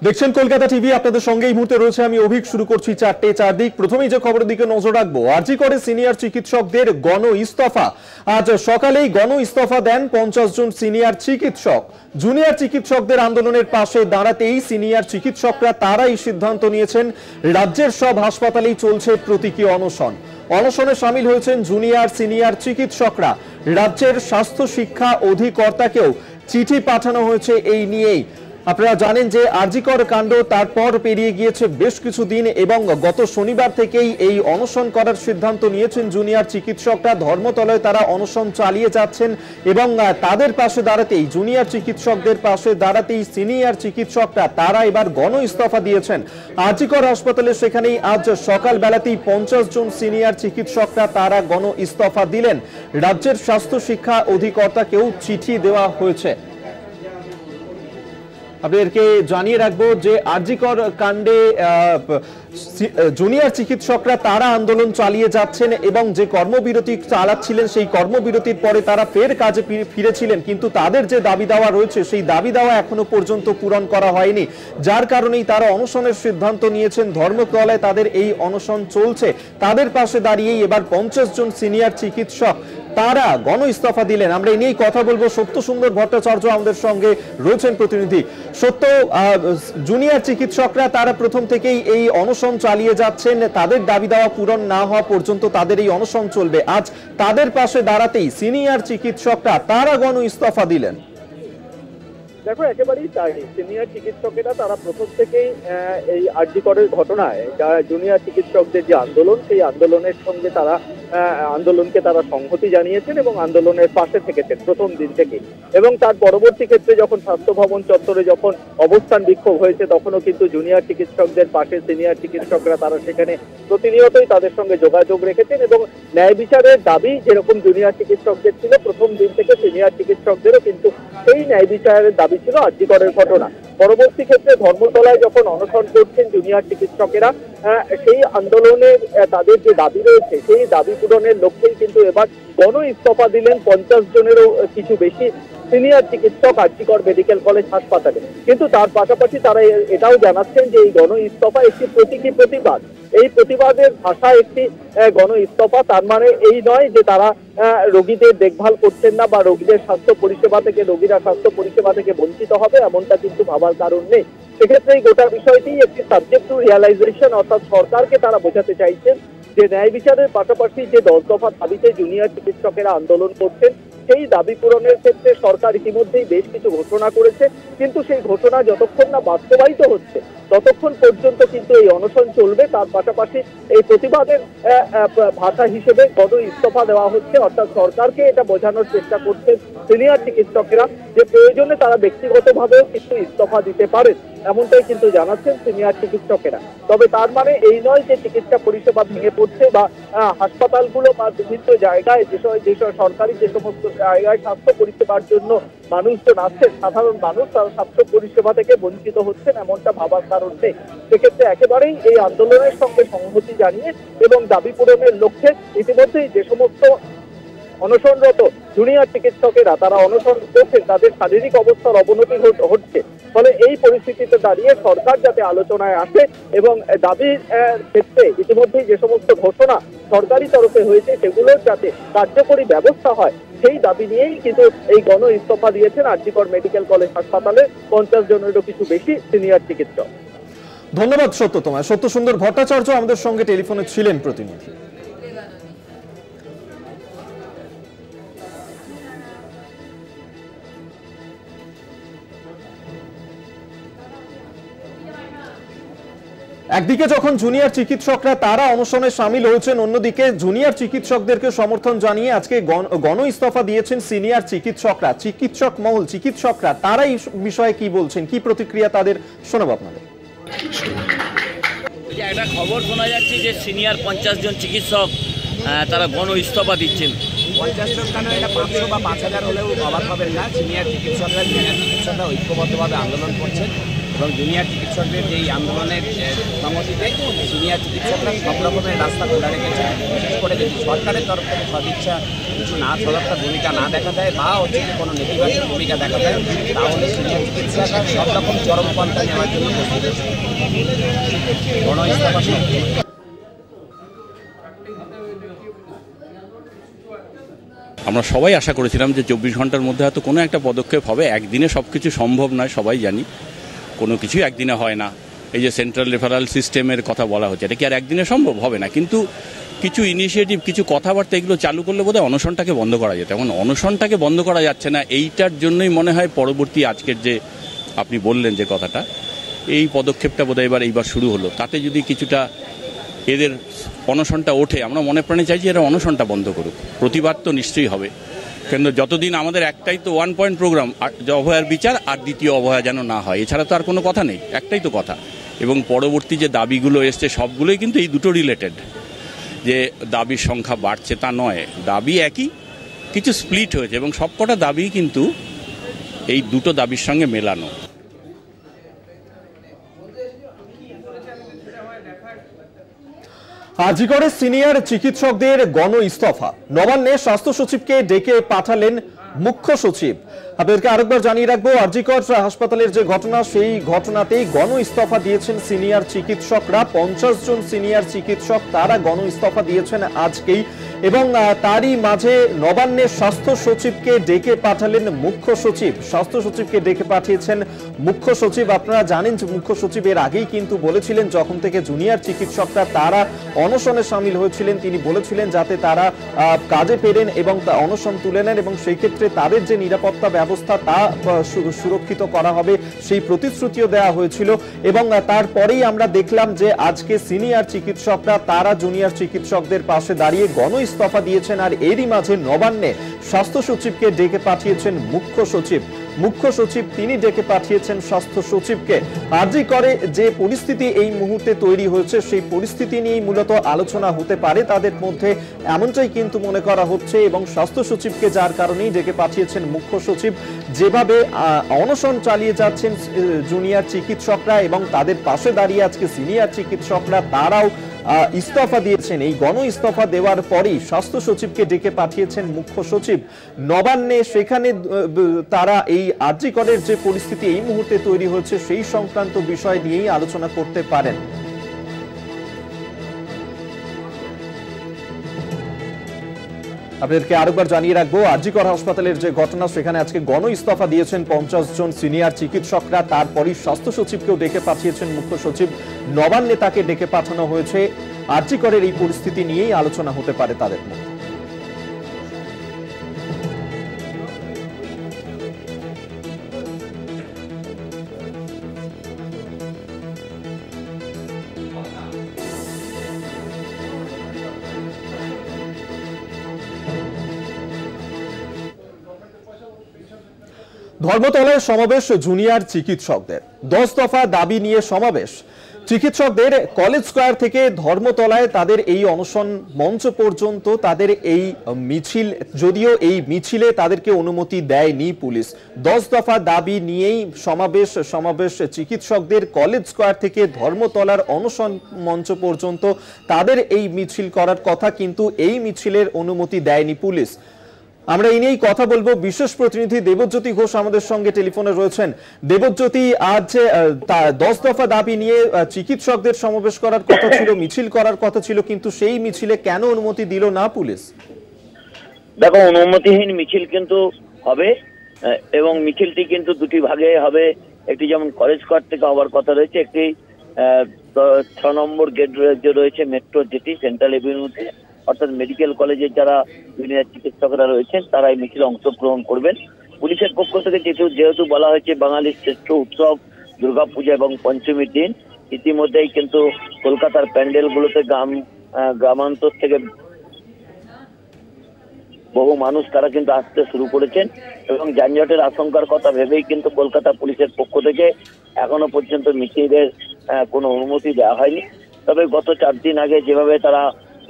দেখছেন কলকাতা টিভি, আপনাদের সঙ্গে এই মুহূর্তে রয়েছে আমি অভিক। শুরু করছি 4টে 4 দিক। প্রথমেই যে খবরের দিকে নজর রাখবো, আরজি করে সিনিয়র চিকিৎসকদের গণ ইস্তফা। আজ সকালেই গণ ইস্তফা দেন 50 জন সিনিয়র চিকিৎসক। জুনিয়র চিকিৎসকদের আন্দোলনের পাশে দাঁড়াতেই সিনিয়র চিকিৎসকরা তারাই সিদ্ধান্ত নিয়েছেন রাজ্যের সব হাসপাতালেই চলছে প্রতীকী অনশন। অনশনে সামিল হয়েছেন জুনিয়র সিনিয়র চিকিৎসকরা। রাজ্যের স্বাস্থ্য শিক্ষা অধিকর্তাকেও চিঠি পাঠানো হয়েছে এই নিয়েই। আপনারা জানেন যে আরজিকর কাণ্ড তারপর পেরিয়ে গিয়েছে বেশ কিছুদিন এবং গত শনিবার থেকেই এই অনশন করার সিদ্ধান্ত নিয়েছেন জুনিয়র চিকিৎসকরা। ধর্মতলায় তারা অনশন চালিয়ে যাচ্ছেন এবং তাদের পাশে দাঁড়াতেই, জুনিয়র চিকিৎসকদের পাশে দাঁড়াতেই সিনিয়র চিকিৎসকরা তারা এবার গণ ইস্তফা দিয়েছেন। আরজিকর হাসপাতালে সেখানেই আজ সকালবেলাতেই 50 জন সিনিয়র চিকিৎসকরা তারা গণ ইস্তফা দিলেন। রাজ্যের স্বাস্থ্য শিক্ষা অধিকর্তাকেও চিঠি দেওয়া হয়েছে। আপনাদেরকে জানিয়ে রাখবো যে আরজিকর কাণ্ডে জুনিয়র চিকিৎসকরা তারা আন্দোলন চালিয়ে যাচ্ছেন এবং যে কর্মবিরতি চালাচ্ছিলেন সেই কর্মবিরতির পরে তারা ফের কাজে ফিরেছিলেন, কিন্তু তাদের যে দাবি দাওয়া রয়েছে সেই দাবি দাওয়া এখনো পর্যন্ত পূরণ করা হয়নি, যার কারণেই তারা অনশনের সিদ্ধান্ত নিয়েছেন। ধর্মতলায় তাদের এই অনশন চলছে। তাদের পাশে দাঁড়িয়েই এবার 50 জন সিনিয়র চিকিৎসক তারা গণ ইস্তফা দিলেন। আমরা এই নিয়েই কথা বলবো। সত্য সুন্দর ভট্টাচার্য আমাদের সঙ্গে রয়েছেন প্রতিনিধি। সত্য, জুনিয়র চিকিৎসকরা তারা প্রথম থেকেই এই অনশন চালিয়ে যাচ্ছেন, তাদের দাবি দাওয়া পূরণ না হওয়া পর্যন্ত তাদের এই অনশন চলবে। আজ তাদের পাশে দাঁড়াতেই সিনিয়র চিকিৎসকরা তারা গণ ইস্তফা দিলেন। দেখো, একেবারেই তাই। সিনিয়র চিকিৎসকেরা তারা প্রথম থেকেই এই আরজিকরের ঘটনায় জুনিয়র চিকিৎসকদের যে আন্দোলন, সেই আন্দোলনের সঙ্গে তারা আন্দোলনকে তারা সংহতি জানিয়েছেন এবং আন্দোলনের পাশে থেকেছেন প্রথম দিন থেকে। এবং তার পরবর্তী ক্ষেত্রে যখন স্বাস্থ্য ভবন চত্বরে যখন অবস্থান বিক্ষোভ হয়েছে, তখনও কিন্তু জুনিয়র চিকিৎসকদের পাশে সিনিয়র চিকিৎসকরা তারা সেখানে প্রতিনিয়তই তাদের সঙ্গে যোগাযোগ রেখেছেন এবং ন্যায় বিচারের দাবি যেরকম জুনিয়র চিকিৎসকদের ছিল, প্রথম দিন থেকে সিনিয়র চিকিৎসকদেরও কিন্তু সেই ন্যায় বিচারের দাবি ছিল আরজিকরের ঘটনা। পরবর্তী ক্ষেত্রে ধর্মতলায় যখন অনশন করছেন জুনিয়র চিকিৎসকেরা, সেই আন্দোলনের তাদের যে দাবি রয়েছে সেই দাবি পূরণের লক্ষ্যেই কিন্তু এবার গণ ইস্তফা দিলেন 50 জনেরও কিছু বেশি সিনিয়র চিকিৎসক আরজিকর মেডিকেল কলেজ হাসপাতালে। কিন্তু তার পাশাপাশি তারা এটাও জানাচ্ছেন যে এই গণ ইস্তফা একটি প্রতীকী প্রতিবাদ। এই প্রতিবাদের ভাষা একটি গণ ইস্তফা, তার মানে এই নয় যে তারা রোগীদের দেখভাল করছেন না বা রোগীদের স্বাস্থ্য পরিষেবা থেকে, রোগীরা স্বাস্থ্য পরিষেবা থেকে বঞ্চিত হবে এমনটা কিন্তু ভাবার কারণ নেই। সেক্ষেত্রে এই গোটা বিষয়টি একটি সাবজেক্ট টু রিয়ালাইজেশন, অর্থাৎ সরকারকে তারা বোঝাতে চাইছেন যে ন্যায় বিচারের পাশাপাশি যে 10 দফা দাবিতে জুনিয়র চিকিৎসকেরা আন্দোলন করছেন সেই দাবি পূরণের ক্ষেত্রে সরকার ইতিমধ্যেই বেশ কিছু ঘোষণা করেছে, কিন্তু সেই ঘোষণা যতক্ষণ না বাস্তবায়িত হচ্ছে ততক্ষণ পর্যন্ত কিন্তু এই অনশন চলবে। তার পাশাপাশি এই প্রতিবাদের ভাষা হিসেবে গণ ইস্তফা দেওয়া হচ্ছে, অর্থাৎ সরকারকে এটা বোঝানোর চেষ্টা করছেন সিনিয়র চিকিৎসকেরা যে প্রয়োজনে তারা ব্যক্তিগতভাবেও কিছু ইস্তফা দিতে পারেন, এমনটাই কিন্তু জানাচ্ছেন সিনিয়র চিকিৎসকেরা। তবে তার মানে এই নয় যে চিকিৎসা পরিষেবা ভেঙে পড়ছে বা হাসপাতালগুলো বা বিভিন্ন জায়গায় যেসব সরকারি যে সমস্ত জায়গায় স্বাস্থ্য পরিষেবার জন্য মানুষজন আসছেন, সাধারণ মানুষ তারা স্বাস্থ্য পরিষেবা থেকে বঞ্চিত হচ্ছেন এমনটা ভাবার কারণ নেই। সেক্ষেত্রে একেবারেই এই আন্দোলনের সঙ্গে সংহতি জানিয়ে এবং দাবি পূরণের লক্ষ্যে ইতিমধ্যেই যে সমস্ত অনশনরত জুনিয়র চিকিৎসকেরা তারা অনশন করছেন, তাদের শারীরিক অবস্থার অবনতি হচ্ছে। ফলে এই পরিস্থিতিতে দাঁড়িয়ে সরকার যাতে আলোচনায় আসে এবং দাবির ক্ষেত্রে ইতিমধ্যেই যে সমস্ত ঘোষণা সরকারি তরফে হয়েছে সেগুলোর যাতে কার্যকরী ব্যবস্থা হয়, সেই দাবি নিয়েই কিন্তু এই গণ ইস্তফা দিয়েছেন আরজিকর মেডিকেল কলেজ হাসপাতালে 50 জনেরও কিছু বেশি সিনিয়র চিকিৎসক। ধন্যবাদ সত্য তোমায়। সত্য সুন্দর ভট্টাচার্য আমাদের সঙ্গে টেলিফোনে ছিলেন প্রতিনিধি। একদিকে যখন জুনিয়র চিকিৎসকরা তারা অনশনে সামিল হয়েছেন, অন্যদিকে জুনিয়র চিকিৎসকদেরকে সমর্থন জানিয়ে আজকে গণ ইস্তফা দিয়েছেন সিনিয়র চিকিৎসকরা। চিকিৎসক মহল, চিকিৎসকরা তারা এই বিষয়ে কি বলছেন, কি প্রতিক্রিয়া তাদের শোনাবো আপনাদের। একটা খবর শোনা যাচ্ছে যে সিনিয়র 50 জন চিকিৎসক তারা গণ ইস্তফা দিচ্ছেন, 50 জন কেন, এটা 500 বা 5000 হলেও অবাক হবেন না। জুনিয়র চিকিৎসকরা ঐক্যবদ্ধভাবে আন্দোলন করছেন এবং জুনিয়র চিকিৎসকদের যেই আন্দোলনের সংগতিতে সিনিয়র চিকিৎসকরা সব রকমের রাস্তা খোলা রেখেছেন। বিশেষ করে যদি সরকারের তরফ থেকে সদিচ্ছা কিছু না সদর্থক ভূমিকা না দেখা দেয় বা হচ্ছে যে কোনো নেতিবাচক ভূমিকা দেখা দেয়, তাহলে সিনিয়র চিকিৎসকরা সব রকম চরমপন্থা নেওয়ার জন্য প্রস্তুত। গণ ইস্তফা আমরা সবাই আশা করেছিলাম যে 24 ঘন্টার মধ্যে হয়তো কোনো একটা পদক্ষেপ হবে। একদিনে সব কিছু সম্ভব নয়, সবাই জানি, কোনো কিছুই একদিনে হয় না। এই যে সেন্ট্রাল রেফারাল সিস্টেমের কথা বলা হচ্ছে, এটা কি আর একদিনে সম্ভব? হবে না। কিন্তু কিছু ইনিশিয়েটিভ, কিছু কথাবার্তা এগুলো চালু করলে বোধহয় অনশনটাকে বন্ধ করা যেত। এখন অনশনটাকে বন্ধ করা যাচ্ছে না, এইটার জন্যই মনে হয় পরবর্তী আজকের যে আপনি বললেন যে কথাটা, এই পদক্ষেপটা বোধহয় এইবার শুরু হলো। তাতে যদি কিছুটা এদের অনশনটা ওঠে, আমরা মনে প্রাণে চাইছি এরা অনশনটা বন্ধ করুক। প্রতিবাদ তো নিশ্চয়ই হবে, কিন্তু যতদিন আমাদের একটাই তো 1 পয়েন্ট প্রোগ্রাম, অভয়ার বিচার আর দ্বিতীয় অভয়া যেন না হয়, এছাড়া তো আর কোনো কথা নেই, একটাই তো কথা। এবং পরবর্তী যে দাবিগুলো এসছে সবগুলোই কিন্তু এই দুটো রিলেটেড, যে দাবির সংখ্যা বাড়ছে তা নয়, দাবি একই, কিছু স্প্লিট হয়েছে এবং সবকটা দাবি কিন্তু এই দুটো দাবির সঙ্গে মেলানো। আজিকরে সিনিয়র চিকিৎসকদের গণ ইস্তফা, নবান্নে স্বাস্থ্য সচিবকে ডেকে পাঠালেন মুখ্য সচিব। আপনাদেরকে আরেকবার জানিয়ে রাখবো, আরজিকর হাসপাতালের যে ঘটনা, সেই ঘটনাতেই গণ ইস্তফা দিয়েছেন সিনিয়র চিকিৎসকরা। 50 জন সিনিয়র চিকিৎসক তারা গণ ইস্তফা দিয়েছেন আজকেই, এবং তারই মাঝে নবান্নের স্বাস্থ্য সচিবকে ডেকে পাঠালেন মুখ্য সচিব। স্বাস্থ্য সচিবকে ডেকে পাঠিয়েছেন মুখ্য সচিব। আপনারা জানেন যে মুখ্য সচিব এর আগেই কিন্তু বলেছিলেন, যখন থেকে জুনিয়র চিকিৎসকরা তারা অনশনে সামিল হয়েছিলেন, তিনি বলেছিলেন যাতে তারা কাজে ফেরেন এবং অনশন তুলে নেন, এবং সেই ক্ষেত্রে তাদের যে নিরাপত্তা ব্যবস্থা তা সুরক্ষিত করা হবে, সেই প্রতিশ্রুতিও দেওয়া হয়েছিল। এবং তারপরেই আমরা দেখলাম যে আজকে সিনিয়র চিকিৎসকরা তারা জুনিয়র চিকিৎসকদের পাশে দাঁড়িয়ে গণ ইস্তফা দিয়েছেন। আর এরই মাঝে নবান্নে স্বাস্থ্য সচিবকে ডেকে পাঠিয়েছেন মুখ্য সচিব। মুখ্য সচিব তিনি ডেকে পাঠিয়েছেন স্বাস্থ্য সচিবকে। আরজি করে যে পরিস্থিতি এই মুহূর্তে তৈরি হয়েছে, সেই পরিস্থিতি নিয়েই মূলত আলোচনা হতে পারে তাদের মধ্যে, এমনটাই কিন্তু মনে করা হচ্ছে। এবং স্বাস্থ্য সচিবকে যার কারণেই ডেকে পাঠিয়েছেন মুখ্য সচিব, যেভাবে অনশন চালিয়ে যাচ্ছেন জুনিয়র চিকিৎসকরা এবং তাদের পাশে দাঁড়িয়ে আজকে সিনিয়র চিকিৎসকরা তারাও ইস্তফা দিয়েছেন। এই গণ ইস্তফা দেওয়ার পরেই স্বাস্থ্য সচিবকে ডেকে পাঠিয়েছেন মুখ্য সচিব নবান্নে। সেখানে তারা এই আরজি করের যে পরিস্থিতি এই মুহূর্তে তৈরি হয়েছে, সেই সংক্রান্ত বিষয় নিয়েই আলোচনা করতে পারেন। আপনাদেরকে আরেকবার জানিয়ে রাখবো, আরজি কর হাসপাতালের যে ঘটনা, সেখানে আজকে গণ ইস্তফা দিয়েছেন 50 জন সিনিয়র চিকিৎসকরা। তারপরই স্বাস্থ্য সচিবকেও ডেকে পাঠিয়েছেন মুখ্য সচিব নবান্নে, তাকে ডেকে পাঠানো হয়েছে। আরজি করের এই পরিস্থিতি নিয়েই আলোচনা হতে পারে তাদের মধ্যে। ধর্মতলায় সমাবেশ জুনিয়র চিকিৎসকদের, 10 দফা দাবি নিয়ে সমাবেশ। চিকিৎসকদের কলেজ স্কয়ার থেকে ধর্মতলায় তাদের এই অনশন মঞ্চ পর্যন্ত তাদের এই মিছিল, যদিও এই মিছিলে তাদেরকে অনুমতি দেয়নি পুলিশ। 10 দফা দাবি নিয়েই সমাবেশ চিকিৎসকদের কলেজ স্কয়ার থেকে ধর্মতলার অনশন মঞ্চ পর্যন্ত তাদের এই মিছিল করার কথা, কিন্তু এই মিছিলের অনুমতি দেয়নি পুলিশ। আমরা এই নিয়েই কথা বলবো, বিশেষ প্রতিনিধি দেবজ্যোতি ঘোষ আমাদের সঙ্গে টেলিফোনে রয়েছেন। দেবজ্যোতি, আজ 10 দফা দাবি নিয়ে চিকিৎসকদের সমাবেশ করার কথা ছিল, মিছিল করার কথা ছিল, কিন্তু সেই মিছিলে কেন অনুমতি দিল না পুলিশ? দেখো, অনুমতিহীন মিছিল কিন্তু হবে এবং মিছিলটি কিন্তু দুটি ভাগে হবে। একটি যেমন কলেজ স্কয়ার থেকে হওয়ার কথা রয়েছে, একটি 6 নম্বর গেট রয়েছে মেট্রো, যেটি সেন্ট্রাল এভিনিউতে, অর্থাৎ মেডিকেল কলেজের যারা জুনিয়র চিকিৎসকরা রয়েছেন তারা এই মিছিলে অংশগ্রহণ করবেন। পুলিশের পক্ষ থেকে যেহেতু বলা হয়েছে বাঙালির শ্রেষ্ঠ উৎসব দুর্গাপূজা এবং পঞ্চমীর দিন, ইতিমধ্যেই কিন্তু কলকাতার প্যান্ডেলগুলোতে গ্রামান্তর থেকে বহু মানুষ তারা কিন্তু আসতে শুরু করেছেন এবং যানজটের আশঙ্কার কথা ভেবেই কিন্তু কলকাতা পুলিশের পক্ষ থেকে এখনো পর্যন্ত মিছিলের কোনো অনুমতি দেওয়া হয়নি। তবে গত 4 দিন আগে যেভাবে তারা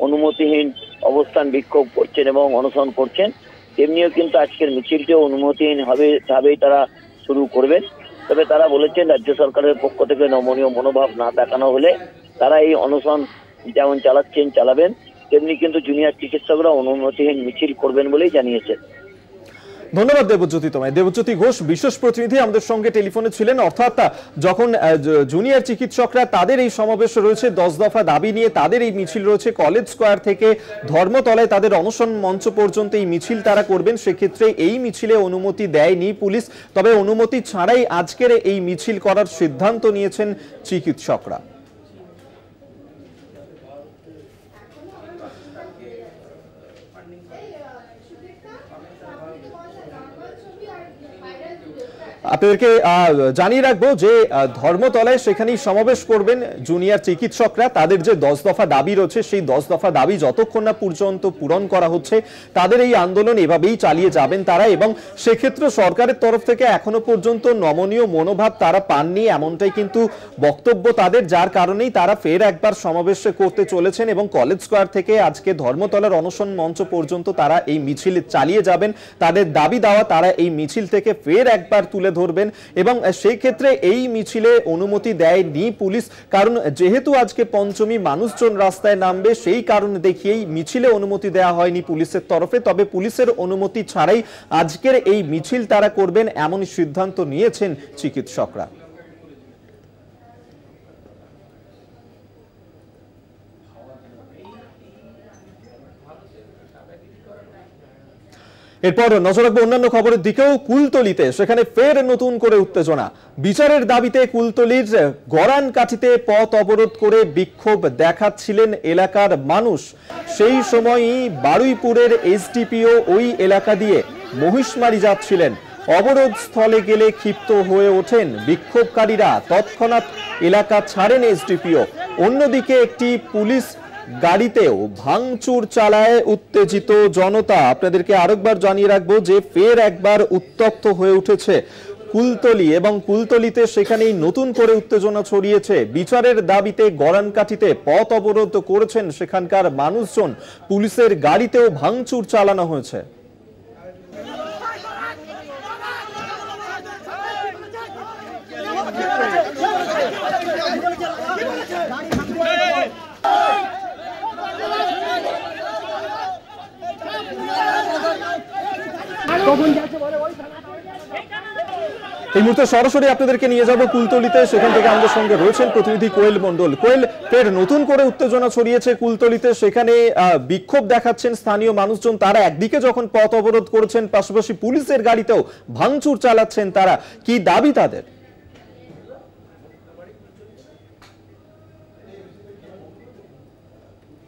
অনুমতিহীন অবস্থান বিক্ষোভ করছেন এবং অনশন করছেন, তেমনিও কিন্তু আজকের মিছিলটিও অনুমতিহীন ভাবেই তারা শুরু করবেন। তবে তারা বলেছেন রাজ্য সরকারের পক্ষ থেকে নমনীয় মনোভাব না দেখানো হলে তারা এই অনশন যেমন চালাবেন, তেমনি কিন্তু জুনিয়র চিকিৎসকরা অনুমতিহীন মিছিল করবেন বলেই জানিয়েছেন। ধন্যবাদ দেবজ্যোতি তোমায়। দেবজ্যোতি ঘোষ বিশেষ প্রতিনিধি আমাদের সঙ্গে টেলিফোনে ছিলেন। অর্থাৎ যখন জুনিয়র চিকিৎসকরা তাদের এই সমাবেশ রয়েছে 10 দফা দাবি নিয়ে, তাদের এই মিছিল রয়েছে কলেজ স্কয়ার থেকে ধর্মতলায়, তাদের অনশন মঞ্চ পর্যন্ত এই মিছিল তারা করবেন, সেক্ষেত্রে এই মিছিলে অনুমতি দেয়নি পুলিশ। তবে অনুমতি ছাড়াই আজকের এই মিছিল করার সিদ্ধান্ত নিয়েছেন চিকিৎসকরা। আপনাদেরকে জানিয়ে রাখবো যে ধর্মতলায় সেখানেই সমাবেশ করবেন জুনিয়র চিকিৎসকরা। তাদের যে 10 দফা দাবি রয়েছে, সেই 10 দফা দাবি যতক্ষণ না পর্যন্ত পূরণ করা হচ্ছে তাদের এই আন্দোলন এভাবেই চালিয়ে যাবেন তারা। এবং সেক্ষেত্রে সরকারের তরফ থেকে এখনো পর্যন্ত নমনীয় মনোভাব তারা পাননি, এমনটাই কিন্তু বক্তব্য তাদের, যার কারণেই তারা ফের একবার সমাবেশ করতে চলেছেন এবং কলেজ স্কয়ার থেকে আজকে ধর্মতলার অনশন মঞ্চ পর্যন্ত তারা এই মিছিল চালিয়ে যাবেন। তাদের দাবি দেওয়া তারা এই মিছিল থেকে ফের একবার তুলে ধরবেন এবং সেই ক্ষেত্রে এই মিছিলে অনুমতি দেয়নি পুলিশ, কারণ যেহেতু আজকে পঞ্চমী মানুষজন রাস্তায় নামবে, সেই কারণে দেখিয়েই মিছিলে অনুমতি দেওয়া হয়নি পুলিশের তরফে। তবে পুলিশের অনুমতি ছাড়াই আজকের এই মিছিল তারা করবেন, এমনই সিদ্ধান্ত নিয়েছেন চিকিৎসকরা। এরপর নজর রাখবো অন্যান্য খবরের দিকেও। কুলতলিতে সেখানে ফের নতুন করে উত্তেজনা। বিচারের দাবিতে কুলতলির গড়ানকাঠিতে পথ অবরোধ করে বিক্ষোভ দেখাচ্ছিলেন এলাকার মানুষ। সেই সময়ই বারুইপুরের এসডিপিও ওই এলাকা দিয়ে মহিষমারি যাচ্ছিলেন। অবরোধ স্থলে গেলে ক্ষিপ্ত হয়ে ওঠেন বিক্ষোভকারীরা, তৎক্ষণাৎ এলাকা ছাড়েন এসডিপিও। অন্যদিকে একটি পুলিশ গাড়িতেও ভাঙচুর চালায় উত্তেজিত জনতা। আপনাদেরকে আরেকবার জানিয়ে রাখবো যে ফের একবার উত্তপ্ত হয়ে উঠেছে কুলতলি এবং কুলতলিতে সেখানেই নতুন করে উত্তেজনা ছড়িয়েছে। বিচারের দাবিতে গড়ানকাঠিতে পথ অবরোধ করেছেন সেখানকার মানুষজন। পুলিশের গাড়িতেও ভাঙচুর চালানো হয়েছে। এই মুহূর্তে সরাসরি আপনাদেরকে নিয়ে যাব কুলতলিতে। সেখান থেকে আমাদের সঙ্গে রয়েছেন প্রতিনিধি কোয়েল মণ্ডল। কোয়েল, ফের নতুন করে উত্তেজনা ছড়িয়েছে কুলতলিতে, সেখানে বিক্ষোভ দেখাচ্ছেন স্থানীয় মানুষজন। তারা একদিকে যখন পথ অবরোধ করেছেন, পাশাপাশি পুলিশের গাড়িতেও ভাঙচুর চালাচ্ছেন তারা। কি দাবি তাদের?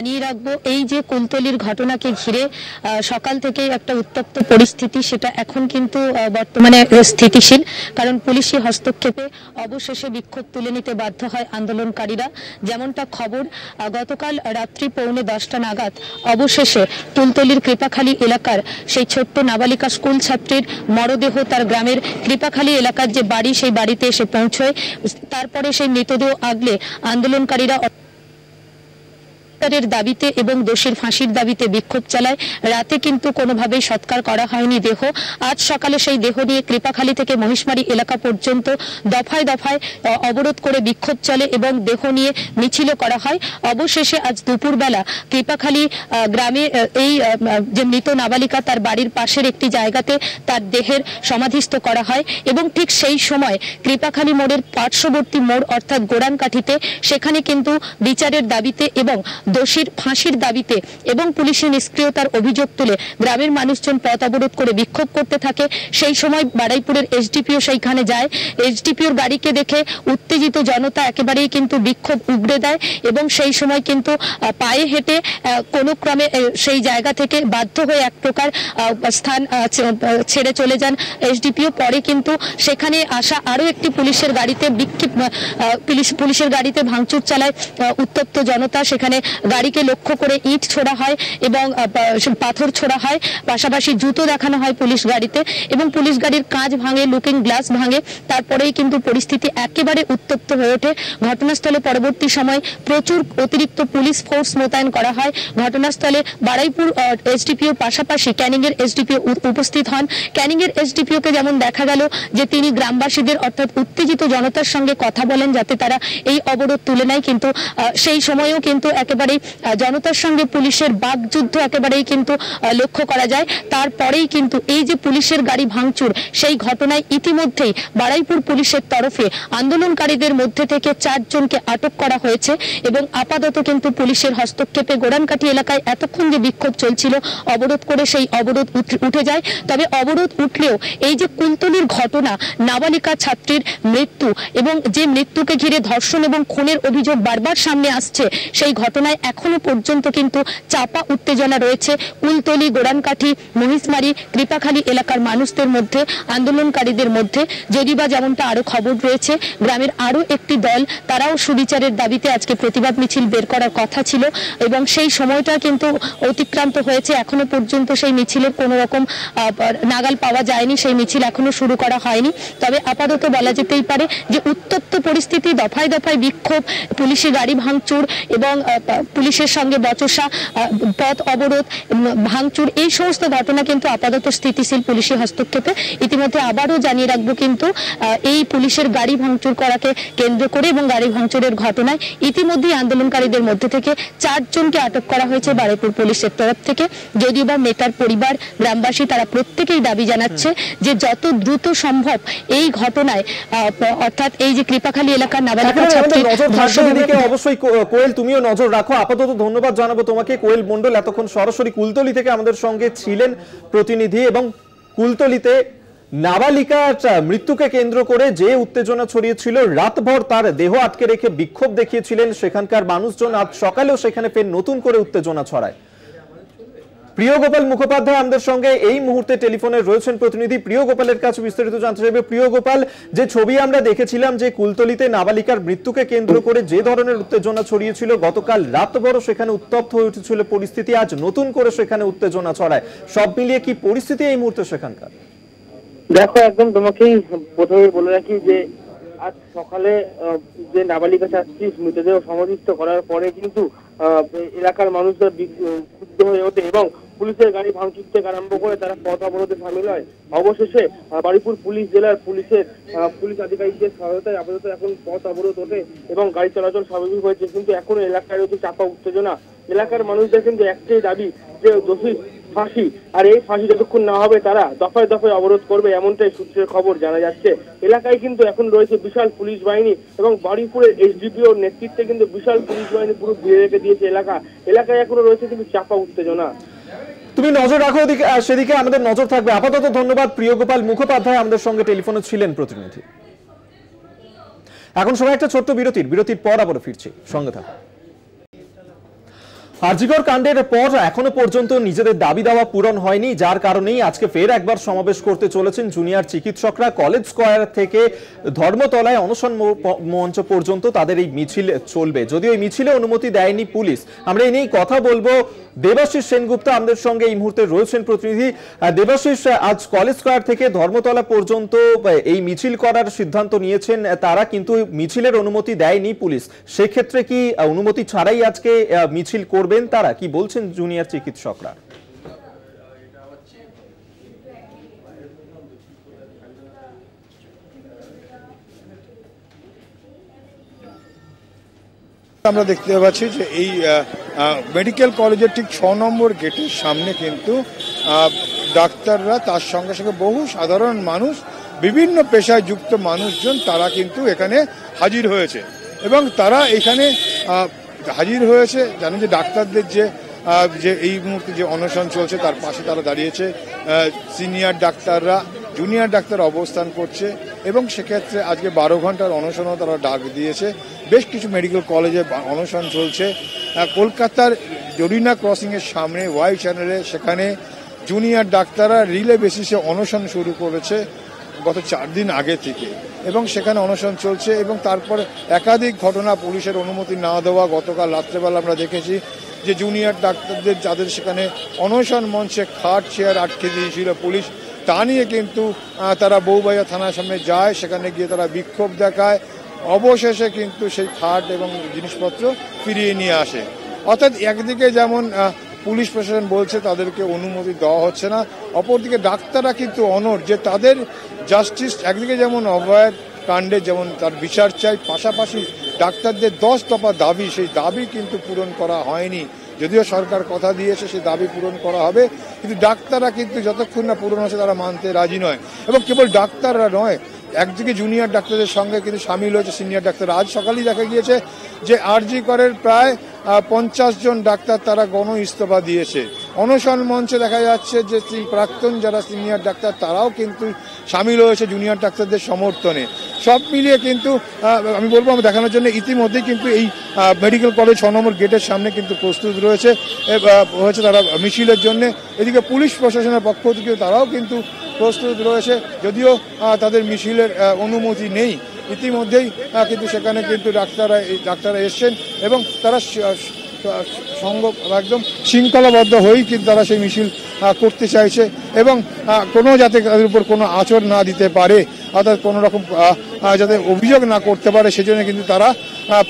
নিয়ে রাখবো এই যে কুলতলির ঘটনাকে ঘিরে সকাল থেকে একটা উত্তপ্ত পরিস্থিতি, সেটা এখন কিন্তু বর্তমানে স্থিতিশীল, কারণ পুলিশি হস্তক্ষেপে অবশেষে বিক্ষোভ তুলে নিতে বাধ্য হয় আন্দোলনকারীরা। যেমনটা খবর, গতকাল রাত্রি 9:45 নাগাদ অবশেষে কুলতলির কৃপাখালী এলাকার সেই ছোট্ট নাবালিকা স্কুল ছাত্রীর মরদেহ তার গ্রামের কৃপাখালী এলাকার যে বাড়ি, সেই বাড়িতে এসে পৌঁছয়। তারপরে সেই মৃতদেহ আগলে আন্দোলনকারীরা দাবিতে এবং দোষীর ফাঁসির দাবিতে বিক্ষোভ চালায়। রাতে কিন্তু কোনোভাবেই সৎকার করা হয়নি দেহ। আজ সকালে সেই দেহ নিয়ে কৃপাখালী থেকে মহিষমারি এলাকা পর্যন্ত দফায় দফায় অবরোধ করে বিক্ষোভ চলে এবং দেহ নিয়ে মিছিলও করা হয়। অবশেষে আজ দুপুরবেলা কৃপাখালী গ্রামে এই যে মৃত নাবালিকা, তার বাড়ির পাশের একটি জায়গাতে তার দেহের সমাধিস্থ করা হয় এবং ঠিক সেই সময় কৃপাখালী মোড়ের পার্শ্ববর্তী মোড় অর্থাৎ গোড়ানকাঠিতে সেখানে কিন্তু বিচারের দাবিতে এবং দোষীর ফাঁসির দাবিতে এবং পুলিশের নিষ্ক্রিয়তার অভিযোগ তুলে গ্রামের মানুষজন পথ অবরোধ করে বিক্ষোভ করতে থাকে। সেই সময় বারুইপুরের এসডিপিও সেইখানে যায়। এসডিপিওর গাড়িকে দেখে উত্তেজিত জনতা একেবারেই কিন্তু বিক্ষোভ উগড়ে দেয় এবং সেই সময় কিন্তু পায়ে হেঁটে কোনো ক্রমে সেই জায়গা থেকে বাধ্য হয়ে এক প্রকার স্থান ছেড়ে চলে যান এসডিপিও। পরে কিন্তু সেখানে আসা আরো একটি পুলিশের গাড়িতে পুলিশের গাড়িতে ভাঙচুর চালায় উত্তপ্ত জনতা। সেখানে গাড়িকে লক্ষ্য করে ইট ছোড়া হয় এবং পাথর ছোড়া হয়, পাশাপাশি জুতো দেখানো হয় পুলিশ গাড়িতে এবং পুলিশ গাড়ির কাঁচ ভাঙে, লুকিং গ্লাস ভাঙে। তারপরেই কিন্তু পরিস্থিতি একেবারে উত্তপ্ত হয়ে ওঠে। ঘটনাস্থলে পরবর্তী সময় প্রচুর অতিরিক্ত পুলিশ ফোর্স মোতায়েন করা হয়। ঘটনাস্থলে বারুইপুর এসডিপিও পাশাপাশি ক্যানিং এর এসডিপিও উপস্থিত হন। ক্যানিং এর এসডিপিও কে যেমন দেখা গেল যে তিনি গ্রামবাসীদের অর্থাৎ উত্তেজিত জনতার সঙ্গে কথা বলেন যাতে তারা এই অবরোধ তুলে নেয়, কিন্তু সেই সময়েও কিন্তু একেবারেই জনতার সঙ্গে পুলিশের বাকযুদ্ধ একেবারেই কিন্তু লক্ষ্য করা যায়। তারপরেই কিন্তু এই যে পুলিশের গাড়ি ভাঙচুর, সেই ঘটনায় ইতিমধ্যেই বারুইপুর পুলিশের তরফে আন্দোলনকারীদের মধ্যে থেকে 4 জনকে আটক করা হয়েছে এবং আপাতত কিন্তু পুলিশের হস্তক্ষেপে গোড়ানকাঠি এলাকায় এতক্ষণ যে বিক্ষোভ চলছিল অবরোধ করে সেই অবরোধ উঠে যায়। তবে অবরোধ উঠলেও এই যে কুলতলির ঘটনা, নাবালিকা ছাত্রীর মৃত্যু এবং যে মৃত্যুকে ঘিরে ধর্ষণ এবং খুনের অভিযোগ বারবার সামনে আসছে, সেই ঘটনায় এখনো পর্যন্ত কিন্তু চাপা উত্তেজনা রয়েছে কুলতলি, গোড়ানকাঠি, মহিষমারি, কৃপাখালী এলাকার মানুষদের মধ্যে, আন্দোলনকারীদের মধ্যে। যদিও বা যেমনটা আরো খবর রয়েছে, গ্রামের আরো একটি দল তারাও সুবিচারের দাবিতে আজকে প্রতিবাদ মিছিল বের করার কথা ছিল এবং সেই সময়টা কিন্তু অতিক্রান্ত হয়েছে। এখনো পর্যন্ত সেই মিছিলের কোনো রকম নাগাল পাওয়া যায়নি, সেই মিছিল এখনো শুরু করা হয়নি। তবে আপাতত বলা যেতেই পারে যে উত্তপ্ত পরিস্থিতি, দফায় দফায় বিক্ষোভ, পুলিশি গাড়ি ভাঙচুর এবং পুলিশের সঙ্গে বচসা, পথ অবরোধ, ভাঙচুর, এই সমস্ত ঘটনা কিন্তু আপাতত স্থিতিশীল পুলিশি হস্তক্ষেপে। ইতিমধ্যে আবারও জানিয়ে রাখবো কিন্তু এই পুলিশের গাড়ি ভাঙচুর করাকে কেন্দ্র করে এবং গাড়ি ভাঙচুরের ঘটনায় ইতিমধ্যেই আন্দোলনকারীদের মধ্যে থেকে 4 জনকে আটক করা হয়েছে বারুইপুর পুলিশের তরফ থেকে। যদিও বা নেতার পরিবার, গ্রামবাসী তারা প্রত্যেকেই দাবি জানাচ্ছে যে যত দ্রুত সম্ভব এই ঘটনায় অর্থাৎ এই যে কৃপাখালী এলাকার নাবালিকা ছাত্রীর অবশ্যই কোয়েল তুমিও নজর রাখো। আপাতত ধন্যবাদ জানাবো তোমাকে। কোয়েল মন্ডল এতক্ষণ সরাসরি কুলতলি থেকে আমাদের সঙ্গে ছিলেন প্রতিনিধি এবং কুলতলিতে নাবালিকার মৃত্যুকে কেন্দ্র করে যে উত্তেজনা ছড়িয়েছিল, রাতভর তার দেহ আটকে রেখে বিক্ষোভ দেখিয়েছিলেন সেখানকার মানুষজন। আজ সকালেও সেখানে ফের নতুন করে উত্তেজনা ছড়ায়। প্রিয় গোপাল মুখোপাধ্যায় আমাদের সঙ্গে এই মুহূর্তে টেলিফোনে রয়েছেন প্রতিনিধি। প্রিয় গোপালের কাছে বিস্তারিত জানতে চাইবে। প্রিয় গোপাল, যে ছবি আমরা দেখেছিলাম যে কুলতলিতে নাবালিকার মৃত্যুকে কেন্দ্র করে যে ধরনের উত্তেজনা ছড়িয়েছিল, গতকাল রাতভর সেখানে উত্তপ্ত হয়ে উঠেছিল পরিস্থিতি, আজ নতুন করে সেখানে উত্তেজনা ছড়ায়। সব মিলিয়ে কি পরিস্থিতি এই মুহূর্তে সেখানকার? দেখো, একদম তোমাকেই প্রথমে বলে রাখি যে আজ সকালে যে নাবালিকা ছাত্রী মৃতদেহ সমাধিস্থ করার পরে কিন্তু এলাকার মানুষরা ক্ষুব্ধ হয়ে ওঠে এবং পুলিশের গাড়ি ভাঙচুর থেকে আরম্ভ করে তারা পথ অবরোধে সামিল হয়। অবশেষে বারুইপুর পুলিশ জেলার পুলিশ আধিকারিকদের সহায়তায় আপাতত এখন পথ অবরোধ ওঠে এবং গাড়ি চলাচল স্বাভাবিক হয়েছে। কিন্তু এখনো এলাকায় রয়েছে চাপা উত্তেজনা। এলাকার মানুষদের কিন্তু একটাই দাবি যে দোষী ফাঁসি, আর এই ফাঁসি যতক্ষণ না হবে তারা দফায় দফায় অবরোধ করবে, এমনটাই সূত্রের খবর জানা যাচ্ছে। এলাকায় কিন্তু এখন রয়েছে বিশাল পুলিশ বাহিনী এবং বারুইপুরের এসডিপিওর নেতৃত্বে কিন্তু বিশাল পুলিশ বাহিনী পুরো ঘিরে রেখে দিয়েছে এলাকায় এখনো রয়েছে কিন্তু চাপা উত্তেজনা। তুমি নজর রাখো সেদিকে, আমাদের নজর থাকবে। আপাতত ধন্যবাদ। প্রিয় গোপাল মুখোপাধ্যায় আমাদের সঙ্গে টেলিফোনে ছিলেন প্রতিনিধি। এখন সময় একটা ছোট্ট বিরতির পর আবার ফিরছি, সঙ্গে থাকুন। আরজিকর কাণ্ডের পর এখনো পর্যন্ত নিজেদের দাবি দাওয়া পূরণ হয়নি, যার কারণেই আজকে ফের একবার সমাবেশ করতে চলেছেন জুনিয়র চিকিৎসকরা। কলেজ স্কয়ার থেকে ধর্মতলায় অনশন মঞ্চ পর্যন্ত তাদের এই মিছিল চলবে। যদিও এই মিছিলে অনুমতি দেয়নি পুলিশ। আমরা এই নিয়েই কথা বলবো। দেবাশিস সেনগুপ্ত আমাদের সঙ্গে এই মুহূর্তে রয়েছেন প্রতিনিধি। দেবাশিস, আজ কলেজ স্কয়ার থেকে ধর্মতলা পর্যন্ত এই মিছিল করার সিদ্ধান্ত নিয়েছেন তারা, কিন্তু মিছিলের অনুমতি দেয়নি পুলিশ। সেক্ষেত্রে কি অনুমতি ছাড়াই আজকে মিছিল করবেন তারা? কি বলছেন জুনিয়র চিকিৎসকরা? আমরা দেখতে পাচ্ছি যে এই মেডিকেল কলেজের ঠিক 6 নম্বর গেটের সামনে কিন্তু ডাক্তাররা, তার সঙ্গে সঙ্গে বহু সাধারণ মানুষ, বিভিন্ন পেশায় যুক্ত মানুষজন তারা কিন্তু এখানে হাজির হয়েছে এবং তারা এখানে হাজির হয়েছে। জানেন যে ডাক্তারদের যে এই মুহূর্তে যে অনশন চলছে তার পাশে তারা দাঁড়িয়েছে। সিনিয়র ডাক্তাররা, জুনিয়র ডাক্তার অবস্থান করছে এবং সেক্ষেত্রে আজকে 12 ঘন্টার অনশনও তারা ডাক দিয়েছে। বেশ কিছু মেডিকেল কলেজে অনশন চলছে। কলকাতার জরিনা ক্রসিংয়ের সামনে ওয়াই চ্যানেলে সেখানে জুনিয়র ডাক্তাররা রিলে বেসিসে অনশন শুরু করেছে গত 4 দিন আগে থেকে, এবং সেখানে অনশন চলছে। এবং তারপরে একাধিক ঘটনা, পুলিশের অনুমতি না দেওয়া, গতকাল রাত্রেবেলা আমরা দেখেছি যে জুনিয়র ডাক্তারদের যাদের সেখানে অনশন মঞ্চে খাট চেয়ার আটকে দিয়েছিল পুলিশ, তা নিয়ে কিন্তু তারা বউবাজার থানার সামনে যায়, সেখানে গিয়ে তারা বিক্ষোভ দেখায়, অবশেষে কিন্তু সেই খাট এবং জিনিসপত্র ফিরিয়ে নিয়ে আসে। অর্থাৎ একদিকে যেমন পুলিশ প্রশাসন বলছে তাদেরকে অনুমতি দেওয়া হচ্ছে না, অপরদিকে ডাক্তাররা কিন্তু অনড় যে তাদের জাস্টিস, একদিকে যেমন অভয়ের কাণ্ডে যেমন তার বিচার চাই, পাশাপাশি ডাক্তারদের 10 দফা দাবি, সেই দাবি কিন্তু পূরণ করা হয়নি। যদিও সরকার কথা দিয়েছে সেই দাবি পূরণ করা হবে, কিন্তু ডাক্তাররা কিন্তু যতক্ষণ না পূরণ হচ্ছে তারা মানতে রাজি নয়। এবং কেবল ডাক্তাররা নয়, একদিকে জুনিয়র ডাক্তারদের সঙ্গে কিন্তু সামিল হয়েছে সিনিয়র ডাক্তার। আজ সকালেই দেখা গিয়েছে যে আরজি করের প্রায় 50 জন ডাক্তার তারা গণ ইস্তফা দিয়েছে। অনশন মঞ্চে দেখা যাচ্ছে যে প্রাক্তন যারা সিনিয়র ডাক্তার তারাও কিন্তু সামিল হয়েছে জুনিয়র ডাক্তারদের সমর্থনে। সব মিলিয়ে কিন্তু আমি বলবো আমি দেখানোর জন্য ইতিমধ্যেই কিন্তু এই মেডিকেল কলেজ 6 নম্বর গেটের সামনে কিন্তু প্রস্তুত রয়েছে তারা মিছিলের জন্য। এদিকে পুলিশ প্রশাসনের পক্ষ থেকে তারাও কিন্তু প্রস্তুত রয়েছে, যদিও তাদের মিছিলের অনুমতি নেই। ইতিমধ্যেই কিন্তু সেখানে কিন্তু ডাক্তাররা এসছেন এবং তারা একদম শৃঙ্খলাবদ্ধ হয়েই কিন্তু তারা সেই মিছিল করতে চাইছে, এবং কোনো যাতে তাদের উপর কোনো আঁচড় না দিতে পারে, অর্থাৎ কোনো রকম যাতে অভিযোগ না করতে পারে, সেজন্য কিন্তু তারা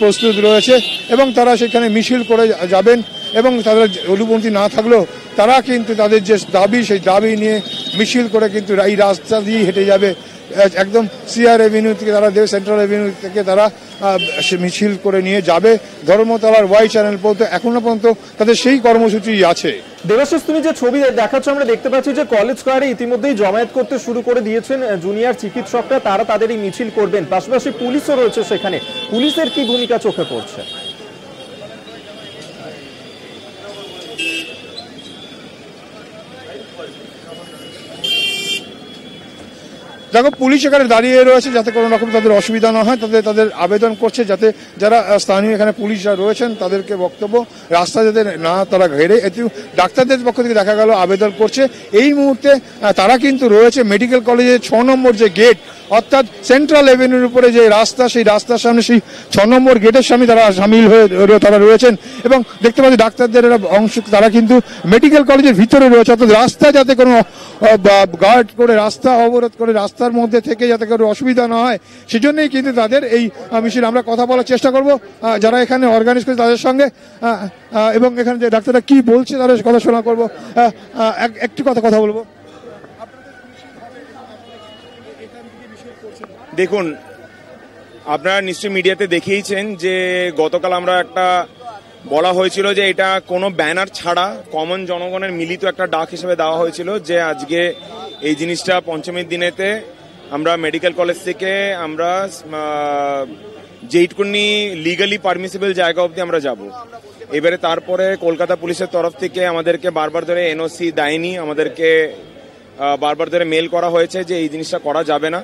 প্রস্তুত রয়েছে এবং তারা সেখানে মিছিল করে যাবেন। এবং তাদের অনুমতি না থাকলেও তারা কিন্তু তাদের যে দাবি, সেই দাবি নিয়ে মিছিল করে কিন্তু এই রাস্তা দিয়ে হেঁটে যাবে, একদম সিআর এভিনিউ থেকে তারা সেন্ট্রাল এভিনিউ থেকে তারা মিছিল করে নিয়ে যাবে ধর্মতলার ওয়াই চ্যানেল পর্যন্ত। এখনো পর্যন্ত তাদের সেই কর্মসূচি আছে। দেবাশিস, তুমি যে ছবি দেখাচ্ছ আমরা দেখতে পাচ্ছি যে কলেজ স্কয়ারে ইতিমধ্যেই জমায়েত করতে শুরু করে দিয়েছেন জুনিয়র চিকিৎসকরা, তারা তাদের এই মিছিল করবেন, পাশাপাশি পুলিশও রয়েছে সেখানে। পুলিশের কি ভূমিকা চোখে পড়ছে? দেখো, পুলিশ এখানে দাঁড়িয়ে রয়েছে যাতে কোনো রকম তাদের অসুবিধা না হয়, তাদের আবেদন করছে যাতে যারা স্থানীয় এখানে পুলিশরা রয়েছেন তাদেরকে বক্তব্য রাস্তা যাতে না তারা ঘেরে। এতে ডাক্তারদের পক্ষ থেকে দেখা গেল আবেদন করছে। এই মুহূর্তে তারা কিন্তু রয়েছে মেডিকেল কলেজের 6 নম্বর যে গেট, অর্থাৎ সেন্ট্রাল এভিনিউর উপরে যে রাস্তা, সেই রাস্তার সামনে সেই 6 নম্বর গেটের সামনে তারা সামিল হয়ে তারা রয়েছেন। এবং দেখতে পাচ্ছি ডাক্তারদের অংশ তারা কিন্তু মেডিকেল কলেজের ভিতরে রয়েছে, অর্থাৎ রাস্তা যাতে কোনো গার্ড করে, রাস্তা অবরোধ করে, রাস্তার মধ্যে থেকে যাতে কোনো অসুবিধা না হয়, সেজন্যই কিন্তু তাদের এই মিছিল। আমরা কথা বলার চেষ্টা করব যারা এখানে অর্গানাইজ করে তাদের সঙ্গে, এবং এখানে যে ডাক্তাররা কি বলছে তাদের কথা শোনা করবো। একটি কথা বলবো। দেখুন, আপনারা নিশ্চয়ই মিডিয়াতে দেখেইছেন যে গতকাল আমরা একটা বলা হয়েছিল যে এটা কোনো ব্যানার ছাড়া কমন জনগণের মিলিত একটা ডাক হিসেবে দেওয়া হয়েছিল যে আজকে এই জিনিসটা পঞ্চমীর দিনেতে আমরা মেডিকেল কলেজ থেকে আমরা যেইটুকুনি লিগালি পারমিসিবল জায়গা অবধি আমরা যাব। এবারে তারপরে কলকাতা পুলিশের তরফ থেকে আমাদেরকে বারবার ধরে এনওসি দেয়নি, আমাদেরকে বারবার ধরে মেল করা হয়েছে যে এই জিনিসটা করা যাবে না।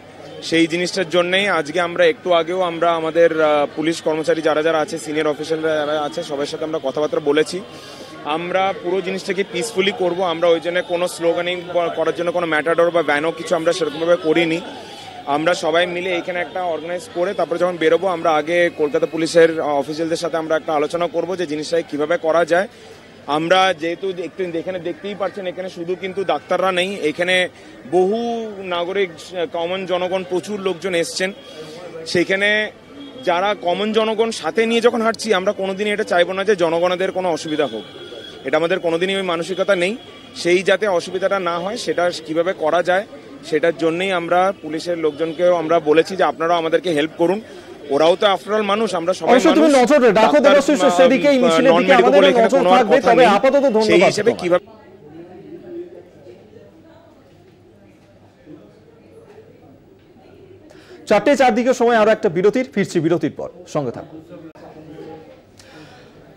সেই জিনিসটার জন্যই আজকে আমরা একটু আগেও আমরা আমাদের পুলিশ কর্মচারী যারা আছে, সিনিয়র অফিসাররা যারা আছে, সবার সাথে আমরা কথাবার্তা বলেছি। আমরা পুরো জিনিসটাকে পিসফুলি করব। আমরা ওই জন্য কোনো স্লোগানিং করার জন্য কোনো ম্যাটাডোর বা ভ্যানও কিছু আমরা সেরকমভাবে করিনি। আমরা সবাই মিলে এখানে একটা অর্গানাইজ করে তারপরে যখন বেরোবো, আমরা আগে কলকাতা পুলিশের অফিসিয়ালদের সাথে আমরা একটা আলোচনা করব যে জিনিসটাকে কীভাবে করা যায়। আমরা যেহেতু একটু এখানে দেখতেই পাচ্ছেন, এখানে শুধু কিন্তু ডাক্তাররা নেই, এখানে বহু নাগরিক, কমন জনগণ, প্রচুর লোকজন এসছেন। সেখানে যারা কমন জনগণ সাথে নিয়ে যখন হাঁটছি, আমরা কোনোদিনই এটা চাইবো না যে জনগণদের কোনো অসুবিধা হোক। এটা আমাদের কোনোদিনই ওই মানসিকতা নেই। সেই যাতে অসুবিধাটা না হয় সেটা কিভাবে করা যায় সেটার জন্যই আমরা পুলিশের লোকজনকেও আমরা বলেছি যে আপনারাও আমাদেরকে হেল্প করুন। ওরাও তো আফটারঅল মানুষ, আমরা সবাই মানুষ। তুমি নজর রাখো দেবাশিস, সেদিকে এই মিছিলের দিকে আমাদের নজর থাকবে। তবে আপাতত ধন্যবাদ। সেই হিসেবে কিভাবে 4:04 দিকের সময় আরো একটা বিরতির, ফিরছি বিরতির পর, সঙ্গে থাকুন।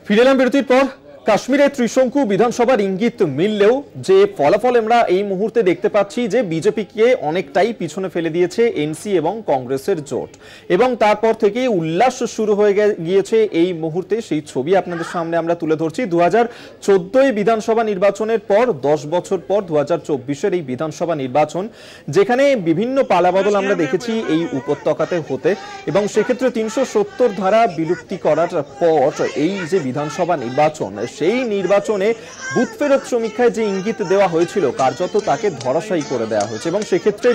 ফিরে এলাম বিরতির পর। কাশ্মীরে ত্রিশঙ্কু বিধানসভার ইঙ্গিত মিললেও যে ফলাফল আমরা এই মুহূর্তে দেখতে পাচ্ছি যে বিজেপিকে অনেকটাই পিছনে ফেলে দিয়েছে এনসি এবং কংগ্রেসের জোট, এবং তারপর থেকে উল্লাস শুরু হয়ে গিয়েছে এই মুহূর্তে। সেই ছবি আপনাদের সামনে আমরা তুলে ধরছি। 2014 বিধানসভা নির্বাচনের পর 10 বছর পর 2024-এর এই বিধানসভা নির্বাচন, যেখানে বিভিন্ন পালাবদল আমরা দেখেছি এই উপত্যকাতে হতে, এবং সেক্ষেত্রে 370 ধারা বিলুপ্তি করার পর এই যে বিধানসভা নির্বাচন, সেই নির্বাচনে বুথ ফেরত সমীক্ষায় যে ইঙ্গিত দেওয়া হয়েছিল কার্যত তাকে ধরাশায়ী করে দেওয়া হয়েছে, এবং সেক্ষেত্রে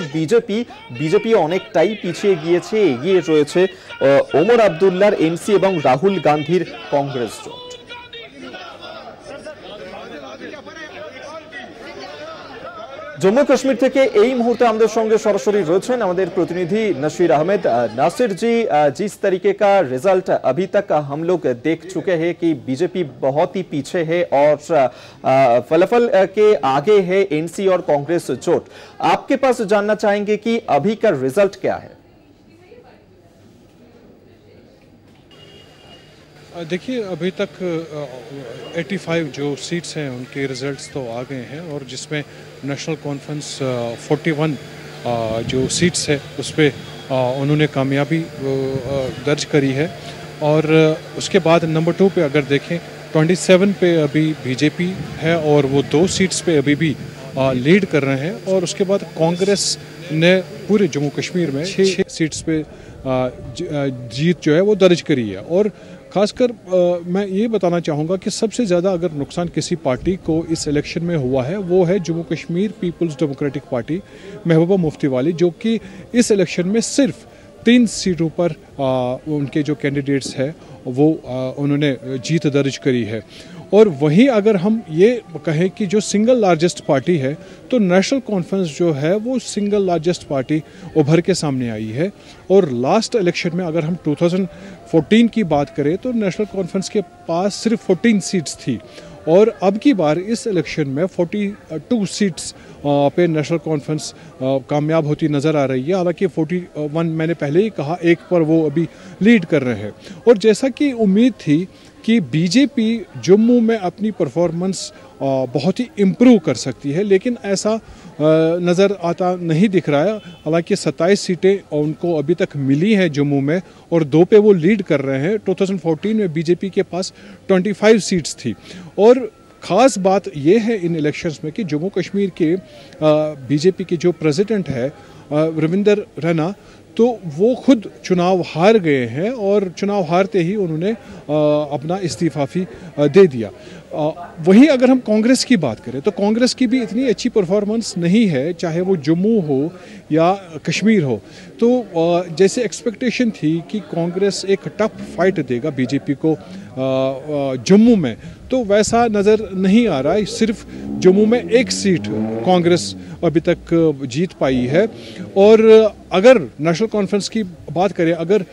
বিজেপি অনেকটাই পিছিয়ে গিয়েছে। এগিয়ে রয়েছে ওমর আব্দুল্লাহর এনসি এবং রাহুল গান্ধীর কংগ্রেস জোট। জম্মু কাশ্মীর থেকে এই মুহূর্তে আমাদের সঙ্গে সরাসরি রয়েছেন আমাদের প্রতিনিধि नसीर अहमद। नासिर जी, जिस तरीके का रिजल्ट अभी तक हम लोग देख चुके हैं कि बीजेपी बहुत ही पीछे है और फलाफल के आगे है एनसी और कांग्रेस जोट, आपके पास जानना चाहेंगे कि अभी का रिजल्ट क्या है? देखिए, अभी तक 85 जो सीट्स हैं उनके रिजल्ट्स तो आ गए हैं, और जिसमें नेशनल कॉन्फ्रेंस 41 जो सीट्स है उस पर उन्होंने कामयाबी दर्ज करी है। और उसके बाद नंबर 2 पे अगर देखें 27 पे अभी बीजेपी है और वो 2 सीट्स पे अभी भी लीड कर रहे हैं। और उसके बाद कांग्रेस ने पूरे जम्मू कश्मीर में 6 सीट्स पे जीत जो है वो दर्ज करी है। और खासकर मैं ये बताना चाहूँगा कि सबसे ज़्यादा अगर नुकसान किसी पार्टी को इस इलेक्शन में हुआ है वो है जम्मू कश्मीर पीपल्स डेमोक्रेटिक पार्टी महबूबा मुफ्ती वाली, जो कि इस इलेक्शन में सिर्फ 3 सीटों पर उनके जो कैंडिडेट्स हैं वो उन्होंने जीत दर्ज करी है। और वहीं अगर हम ये कहें कि जो सिंगल लार्जेस्ट पार्टी है तो नेशनल कॉन्फ्रेंस जो है वो सिंगल लार्जेस्ट पार्टी उभर के सामने आई है। और लास्ट इलेक्शन में अगर हम 2014 की बात करें तो नेशनल कॉन्फ्रेंस के पास सिर्फ 14 सीट्स थी, और अब की बार इस इलेक्शन में 42 सीट्स पे नेशनल कॉन्फ्रेंस कामयाब होती नज़र आ रही है। हालांकि 41 मैंने पहले ही कहा, एक पर वो अभी लीड कर रहे हैं। और जैसा कि उम्मीद थी कि बीजेपी जम्मू में अपनी परफॉर्मेंस बहुत ही इम्प्रूव कर सकती है, लेकिन ऐसा नज़र आता नहीं दिख रहा है। हालांकि 27 सीटें उनको अभी तक मिली हैं जम्मू में, और 2 पे वो लीड कर रहे हैं। 2014 में बीजेपी के पास 25 सीट्स थी। और ख़ास बात यह है इन इलेक्शंस में कि जम्मू कश्मीर के बीजेपी के जो प्रेसिडेंट है रविंदर रैना, तो वो खुद चुनाव हार गए हैं, और चुनाव हारते ही उन्होंने अपना इस्तीफाफी दे दिया। वहीं अगर हम कांग्रेस की बात करें तो कांग्रेस की भी इतनी अच्छी परफॉर्मेंस नहीं है, चाहे वो जम्मू हो या कश्मीर हो। तो जैसे एक्सपेक्टेशन थी कि कांग्रेस एक टफ फाइट देगा बीजेपी को जम्मू में, तो वैसा नज़र नहीं आ रहा है। सिर्फ जम्मू में 1 सीट कांग्रेस अभी तक जीत पाई है। और अगर नेशनल कॉन्फ्रेंस की बात करें, अगर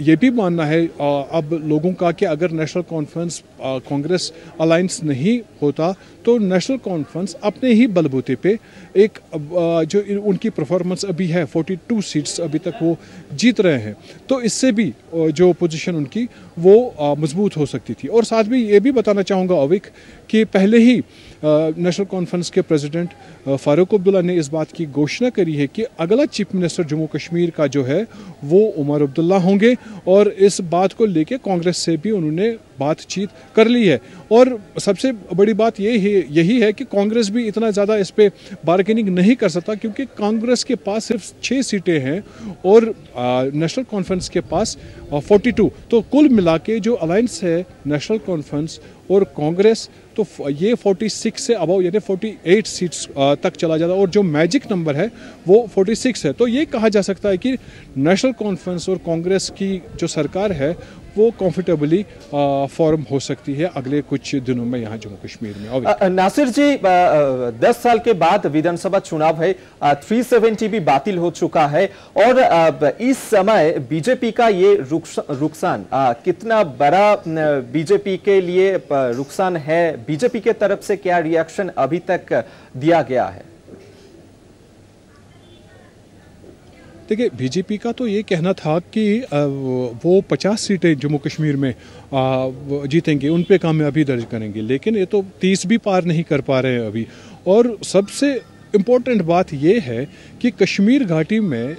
ये भी मानना है अब लोगों का कि अगर नेशनल कॉन्फ्रेंस कांग्रेस अलायंस नहीं होता तो नेशनल कॉन्फ्रेंस अपने ही बलबूते पे एक जो उनकी परफॉर्मेंस अभी है 42 सीट्स अभी तक वो जीत रहे हैं, तो इससे भी जो पोजीशन उनकी वो मजबूत हो सकती थी। और साथ में ये भी बताना चाहूँगा अविक कि पहले ही नेशनल कॉन्फ्रेंस के प्रेसिडेंट फारूक अब्दुल्ला ने इस बात की घोषणा करी है कि अगला चीफ मिनिस्टर जम्मू कश्मीर का जो है वो उमर अब्दुल्ला होंगे, और इस बात को लेके कांग्रेस से भी उन्होंने बातचीत कर ली है। और सबसे बड़ी बात यही है कि कांग्रेस भी इतना ज़्यादा इस पे बार्गेनिंग नहीं कर सकता, क्योंकि कांग्रेस के पास सिर्फ 6 सीटें हैं और नेशनल कॉन्फ्रेंस के पास 42। तो कुल मिला के जो अलायंस है नेशनल कॉन्फ्रेंस और कांग्रेस, तो ये 46 से अबव यानी 48 सीट्स तक चला जाता है, और जो मैजिक नंबर है वो 46 है। तो ये कहा जा सकता है कि नेशनल कॉन्फ्रेंस और कांग्रेस की जो सरकार है वो कंफर्टेबली फॉर्म हो सकती है अगले कुछ दिनों में यहाँ जम्मू कश्मीर में। नासिर जी, 10 साल के बाद विधानसभा चुनाव है, 370 भी बातिल हो चुका है, और इस समय बीजेपी का ये रुकसान कितना बड़ा बीजेपी के लिए रुकसान है? बीजेपी के तरफ से क्या रिएक्शन अभी तक दिया गया है? देखिए बीजेपी का तो ये कहना था कि वो 50 सीटें जम्मू कश्मीर में जीतेंगे, उन पे कामयाबी दर्ज करेंगे, लेकिन ये तो 30 भी पार नहीं कर पा रहे हैं अभी। और सबसे इम्पोर्टेंट बात ये है कि कश्मीर घाटी में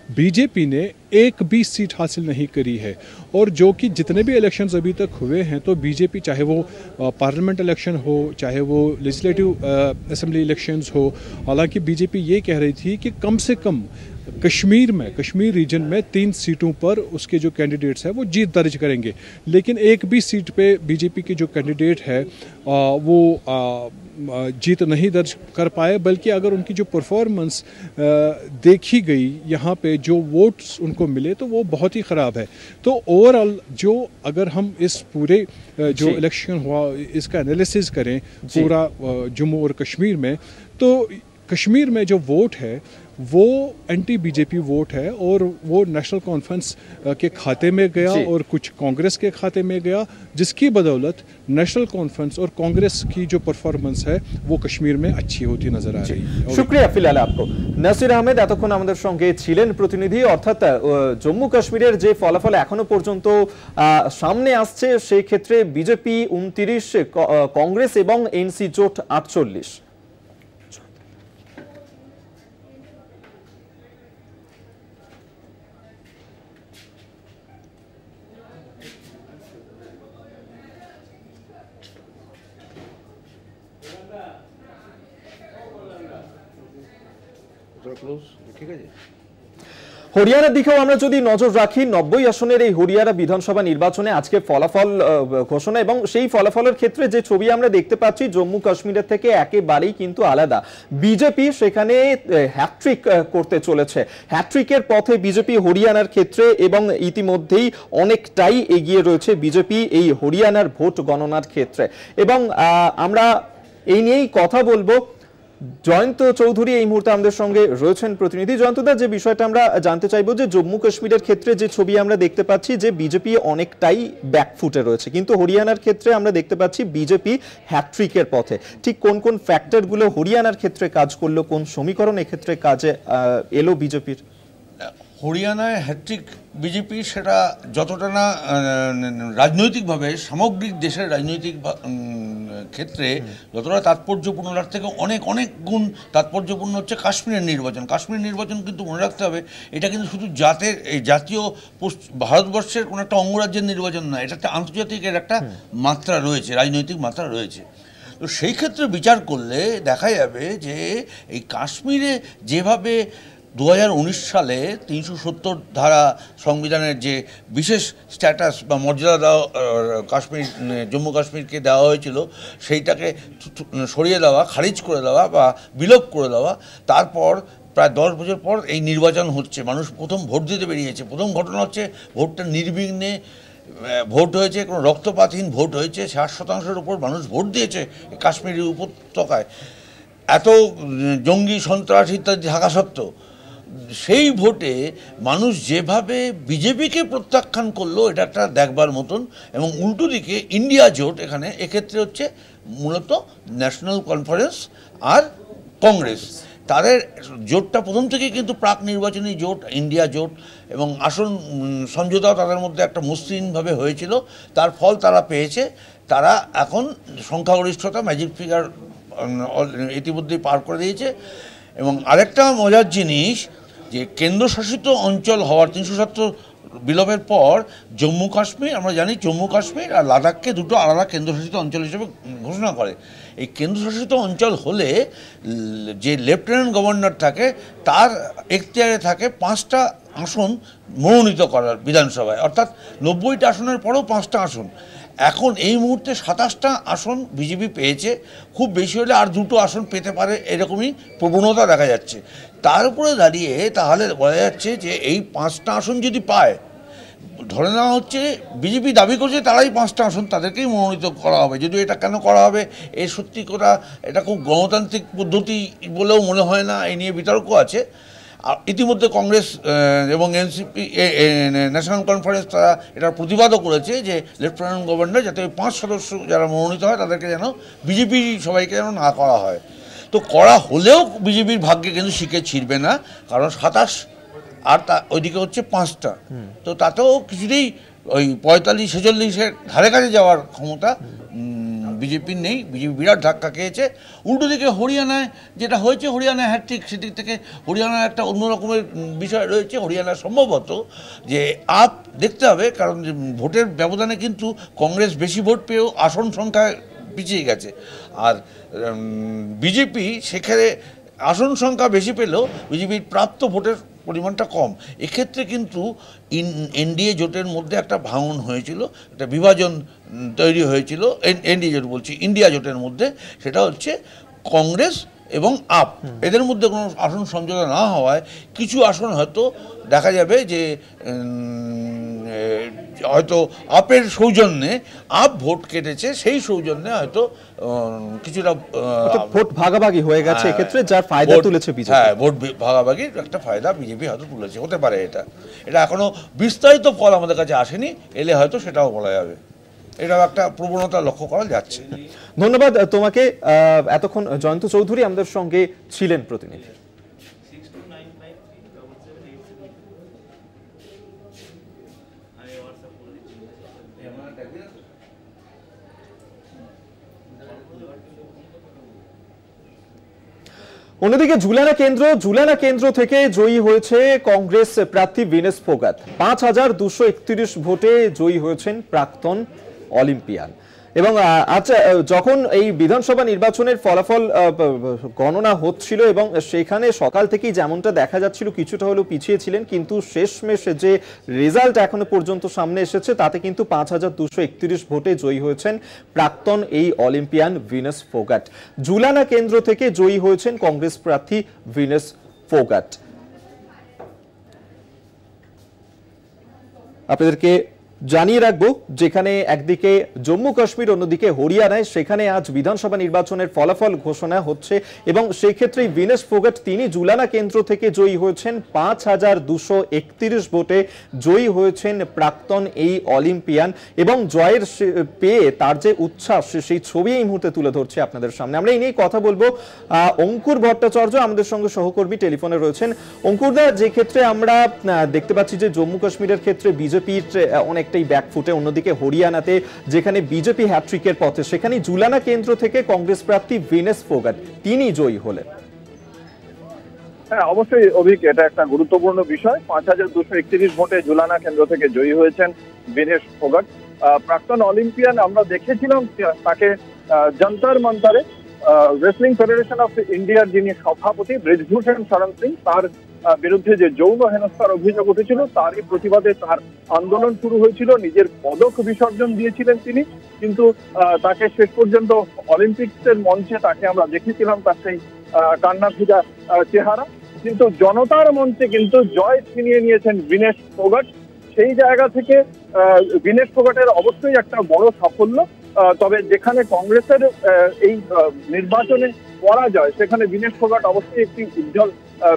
बीजेपी ने एक भी सीट हासिल नहीं करी है। और जो कि जितने भी इलेक्शंस अभी तक हुए हैं, तो बीजेपी चाहे वो पार्लियामेंट इलेक्शन हो, चाहे वो लेजिस्लेटिव असेंबली इलेक्शंस हो, हालांकि बीजेपी ये कह रही थी कि कम से कम कश्मीर रीजन में 3 सीटों पर उसके जो कैंडिडेट्स हैं वो जीत दर्ज करेंगे, लेकिन एक भी सीट पे बीजेपी के जो कैंडिडेट है वो जीत नहीं दर्ज कर पाए, बल्कि अगर उनकी जो परफॉर्मेंस देखी गई यहाँ पे, जो वोट्स उनको मिले, तो वो बहुत ही ख़राब है। तो ओवरऑल जो अगर हम इस पूरे जो इलेक्शन हुआ इसका एनालिसिस करें पूरा जम्मू और कश्मीर में, तो कश्मीर में जो वोट है वो एंटी बीजेपी वोट है, और वो नेशनल कॉन्फ्रेंस के खाते में गया और कुछ कांग्रेस के खाते में गया, जिसकी बदौलत नेशनल कॉन्फ्रेंस और कांग्रेस की जो परफॉर्मेंस है वो कश्मीर में अच्छी होती नजर आ रही है। शुक्रिया फिलहाल आपको। নাসির আহমেদ এতক্ষণ আমাদের সঙ্গে ছিলেন প্রতিনিধি, অর্থাৎ জম্মু কাশ্মীরের যে ফলাফল এখনো পর্যন্ত সামনে আসছে সেই ক্ষেত্রে বিজেপি 29, কংগ্রেস এবং এনসি জোট 48। হরিয়ানার দিকেও আমরা যদি নজর রাখি, 90 আসনের এই হরিয়ানা বিধানসভা নির্বাচনে আজকে ফলাফল ঘোষণা, এবং সেই ফলাফলের ক্ষেত্রে যে ছবি আমরা দেখতে পাচ্ছি জম্মু কাশ্মীরের থেকে একেবারেই কিন্তু আলাদা। বিজেপি সেখানে হ্যাট্রিক করতে চলেছে, হ্যাট্রিকের পথে বিজেপি হরিয়ানার ক্ষেত্রে, এবং ইতিমধ্যেই অনেকটাই এগিয়ে রয়েছে বিজেপি এই হরিয়ানার ভোট গণনার ক্ষেত্রে। এবং আমরা এই নিয়েই কথা বলবো। জয়ন্ত চৌধুরী এই মুহূর্তে আমাদের সঙ্গে রয়েছেন প্রতিনিধি। জয়ন্তদা, যে বিষয়টা আমরা জানতে চাইবো যে জম্মু কাশ্মীরের ক্ষেত্রে যে ছবি আমরা দেখতে পাচ্ছি যে বিজেপি অনেকটাই ব্যাকফুটে রয়েছে, কিন্তু হরিয়ানার ক্ষেত্রে আমরা দেখতে পাচ্ছি বিজেপি হ্যাট্রিকের পথে। ঠিক কোন কোন ফ্যাক্টরগুলো হরিয়ানার ক্ষেত্রে কাজ করলো, কোন সমীকরণ এক্ষেত্রে কাজে এলো বিজেপির? হরিয়ানায় হ্যাট্রিক বিজেপি সেটা যতটা না রাজনৈতিকভাবে সামগ্রিক দেশের রাজনৈতিক ক্ষেত্রে যতটা তাৎপর্যপূর্ণ, তার থেকে অনেক অনেক গুণ তাৎপর্যপূর্ণ হচ্ছে কাশ্মীরের নির্বাচন। কাশ্মীর নির্বাচন কিন্তু মনে রাখতে হবে, এটা কিন্তু শুধু জাতীয় ভারতবর্ষের কোনো একটা অঙ্গরাজ্যের নির্বাচন নয়, এটা একটা আন্তর্জাতিকের একটা মাত্রা রয়েছে, রাজনৈতিক মাত্রা রয়েছে। তো সেই ক্ষেত্রে বিচার করলে দেখা যাবে যে এই কাশ্মীরে যেভাবে 2019 সালে 370 ধারা সংবিধানের যে বিশেষ স্ট্যাটাস বা মর্যাদা দেওয়া জম্মু কাশ্মীরকে দেওয়া হয়েছিল, সেইটাকে সরিয়ে দেওয়া, খারিজ করে দেওয়া বা বিলোপ করে দেওয়া, তারপর প্রায় 10 বছর পর এই নির্বাচন হচ্ছে, মানুষ প্রথম ভোট দিতে বেরিয়েছে। প্রথম ঘটনা হচ্ছে ভোটটা নির্বিঘ্নে ভোট হয়েছে, কোনো রক্তপাতহীন ভোট হয়েছে, 60% উপর মানুষ ভোট দিয়েছে কাশ্মীরের উপত্যকায়, এত জঙ্গি সন্ত্রাস ইত্যাদি থাকা সত্ত্বেও। সেই ভোটে মানুষ যেভাবে বিজেপিকে প্রত্যাখ্যান করলো, এটা একটা দেখবার মতন। এবং উল্টো দিকে ইন্ডিয়া জোট, এখানে এক্ষেত্রে হচ্ছে মূলত ন্যাশনাল কনফারেন্স আর কংগ্রেস, তাদের জোটটা প্রথম থেকেই কিন্তু প্রাক নির্বাচনী জোট, ইন্ডিয়া জোট, এবং আসন সমঝোতাও তাদের মধ্যে একটা মসৃণভাবে হয়েছিল। তার ফল তারা পেয়েছে, তারা এখন সংখ্যাগরিষ্ঠতা ম্যাজিক ফিগার ইতিমধ্যেই পার করে দিয়েছে। এবং আরেকটা মজার জিনিস যে কেন্দ্রশাসিত অঞ্চল হওয়ার 370 বিলোপের পর জম্মু কাশ্মীর, আমরা জানি জম্মু কাশ্মীর আর লাদাখকে দুটো আলাদা কেন্দ্রশাসিত অঞ্চল হিসেবে ঘোষণা করে। এই কেন্দ্রশাসিত অঞ্চল হলে যে লেফটেন্যান্ট গভর্নর থাকে তার এখতিয়ারে থাকে 5টা আসন মনোনীত করার বিধানসভায়, অর্থাৎ 90টা আসনের পরেও 5টা আসন। এখন এই মুহূর্তে 27টা আসন বিজেপি পেয়েছে, খুব বেশি হলে আর 2টো আসন পেতে পারে, এরকমই প্রবণতা দেখা যাচ্ছে। তার উপরে দাঁড়িয়ে তাহলে বলা যাচ্ছে যে এই 5টা আসন যদি পায়, ধরে নেওয়া হচ্ছে বিজেপি দাবি করছে তারাই 5টা আসন তাদেরকেই মনোনীত করা হবে। যদিও এটা কেন করা হবে, এর সত্যি কথা এটা খুব গণতান্ত্রিক পদ্ধতি বলেও মনে হয় না, এই নিয়ে বিতর্ক আছে। আর ইতিমধ্যে কংগ্রেস এবং এনসিপি, ন্যাশনাল কনফারেন্স, তারা এটার প্রতিবাদও করেছে যে লেফটেন্যান্ট গভর্নর যাতে ওই 5 সদস্য যারা মনোনীত হয় তাদেরকে যেন বিজেপি সবাইকে যেন না করা হয়। তো করা হলেও বিজেপির ভাগ্যে কিন্তু শিকে ছিঁড়বে না, কারণ 27 আর ওইদিকে হচ্ছে 5টা। তো তাতেও কিছুতেই ওই 45-46-এর ধারে কাছে যাওয়ার ক্ষমতা বিজেপির নেই। বিজেপি বিরাট ধাক্কা খেয়েছে। উল্টো দিকে হরিয়ানায় যেটা হয়েছে, হরিয়ানায় হ্যাট্রিক, সেদিক থেকে হরিয়ানার একটা অন্য রকমের বিষয় রয়েছে। হরিয়ানা সম্ভবত যে আপ দেখতে হবে, কারণ ভোটের ব্যবধানে কিন্তু কংগ্রেস বেশি ভোট পেয়েও আসন সংখ্যায় পিছিয়ে গেছে, আর বিজেপি সেখানে আসন সংখ্যা বেশি পেলেও বিজেপির প্রাপ্ত ভোটের পরিমাণটা কম। এক্ষেত্রে কিন্তু এনডিএ জোটের মধ্যে একটা ভাঙন হয়েছিল, একটা বিভাজন তৈরি হয়েছিল। এনডিএ জোট বলছি, ইন্ডিয়া জোটের মধ্যে। সেটা হচ্ছে কংগ্রেস এবং আপ, এদের মধ্যে কোনো আসন সমঝোতা না হওয়ায় কিছু আসন হয়তো দেখা যাবে যে হয়তো আপের সৌজন্যে আপ ভোট কেটেছে, সেই সৌজন্যে হয়তো কিছুটা ভোট ভাগাভাগি হয়ে গেছে এক্ষেত্রে, যার ফায়দা তুলেছে বিজেপি। হ্যাঁ, ভোট ভাগাভাগির একটা ফায়দা বিজেপি হয়তো তুলেছে, হতে পারে। এটা এখনো বিস্তারিত ফল আমাদের কাছে আসেনি, এলে হয়তো সেটাও বলা যাবে। এটাও একটা প্রবণতা লক্ষ্য করা যাচ্ছে। ধন্যবাদ তোমাকে। এতক্ষণ জয়ন্ত চৌধুরী আমাদের সঙ্গে ছিলেন প্রতিনিধি। অন্যদিকে জুলানা কেন্দ্র থেকে জয়ী হয়েছে কংগ্রেস প্রার্থী ভিনেস ফোগাট। 5231 ভোটে জয়ী হয়েছেন প্রাক্তন অলিম্পিয়ান। এবং আচ্ছা, যখন এই বিধানসভা নির্বাচনের ফলাফল গণনা হচ্ছিল এবং সেখানে সকাল থেকেই যেমনটা দেখা যাচ্ছিল কিছুটা হলেও পিছিয়ে ছিলেন, কিন্তু শেষমেশ যে রেজাল্ট এখনো পর্যন্ত সামনে এসেছে তাতে কিন্তু 5231 ভোটে জয়ী হয়েছেন প্রাক্তন এই অলিম্পিয়ান ভিনেস ফোগাট। জুলানা কেন্দ্র থেকে জয়ী হয়েছেন কংগ্রেস প্রার্থী ভিনেস ফোগাট। আপনাদেরকে জানিয়ে রাখবো, যেখানে একদিকে জম্মু কাশ্মীর, অন্যদিকে হরিয়ানায় সেখানে আজ বিধানসভা নির্বাচনের ফলাফল ঘোষণা হচ্ছে এবং সেই ক্ষেত্রে ভিনেস ফোগাট তিনি জুলানা কেন্দ্র থেকে জয়ী হয়েছেন। 5231 ভোটে জয়ী হয়েছেন প্রাক্তন এই অলিম্পিয়ান এবং জয়ের পেয়ে তার যে উচ্ছ্বাস সেই ছবি এই মুহূর্তে তুলে ধরছে আপনাদের সামনে। আমরা এই নিয়ে কথা বলবো। অঙ্কুর ভট্টাচার্য আমাদের সঙ্গে সহকর্মী টেলিফোনে রয়েছেন। অঙ্কুরদা, যে ক্ষেত্রে আমরা দেখতে পাচ্ছি যে জম্মু কাশ্মীরের ক্ষেত্রে বিজেপির অনেকটাই ব্যাকফুটে, অন্যদিকে হরিয়ানাতে যেখানে বিজেপি হ্যাট্রিকের পথে, সেখানে জুলানা কেন্দ্র থেকে কংগ্রেস প্রার্থী ভিনেস ফোগাট তিনি জয়ী হলেন। হ্যাঁ, অবশ্যই অভিক, এটা একটা গুরুত্বপূর্ণ বিষয়। 5231 ভোটে জুলানা কেন্দ্র থেকে জয়ী হয়েছেন ভিনেস ফোগাট। প্রাক্তন অলিম্পিয়ান, আমরা দেখেছিলাম তাকে যন্তর মন্তরে রেসলিং ফেডারেশন অফ ইন্ডিয়ার যিনি সভাপতি ব্রিজভূষণ শরণ সিং, তার বিরুদ্ধে যে যৌন হেনস্থার অভিযোগ উঠেছিল তারই প্রতিবাদে তার আন্দোলন শুরু হয়েছিল। নিজের পদক বিসর্জন দিয়েছিলেন তিনি, কিন্তু তাকে শেষ পর্যন্ত অলিম্পিক্সের মঞ্চে তাকে আমরা দেখেছিলাম তার সেই কান্না ভেজা চেহারা, কিন্তু জনতার মঞ্চে কিন্তু জয় ছিনিয়ে নিয়েছেন ভিনেস ফোগাট। সেই জায়গা থেকে ভিনেস ফোগাটের অবশ্যই একটা বড় সাফল্য। তবে যেখানে কংগ্রেসের এই নির্বাচনে পরাজয়, সেখানে ভিনেস ফোগাট অবশ্যই একটি উজ্জ্বল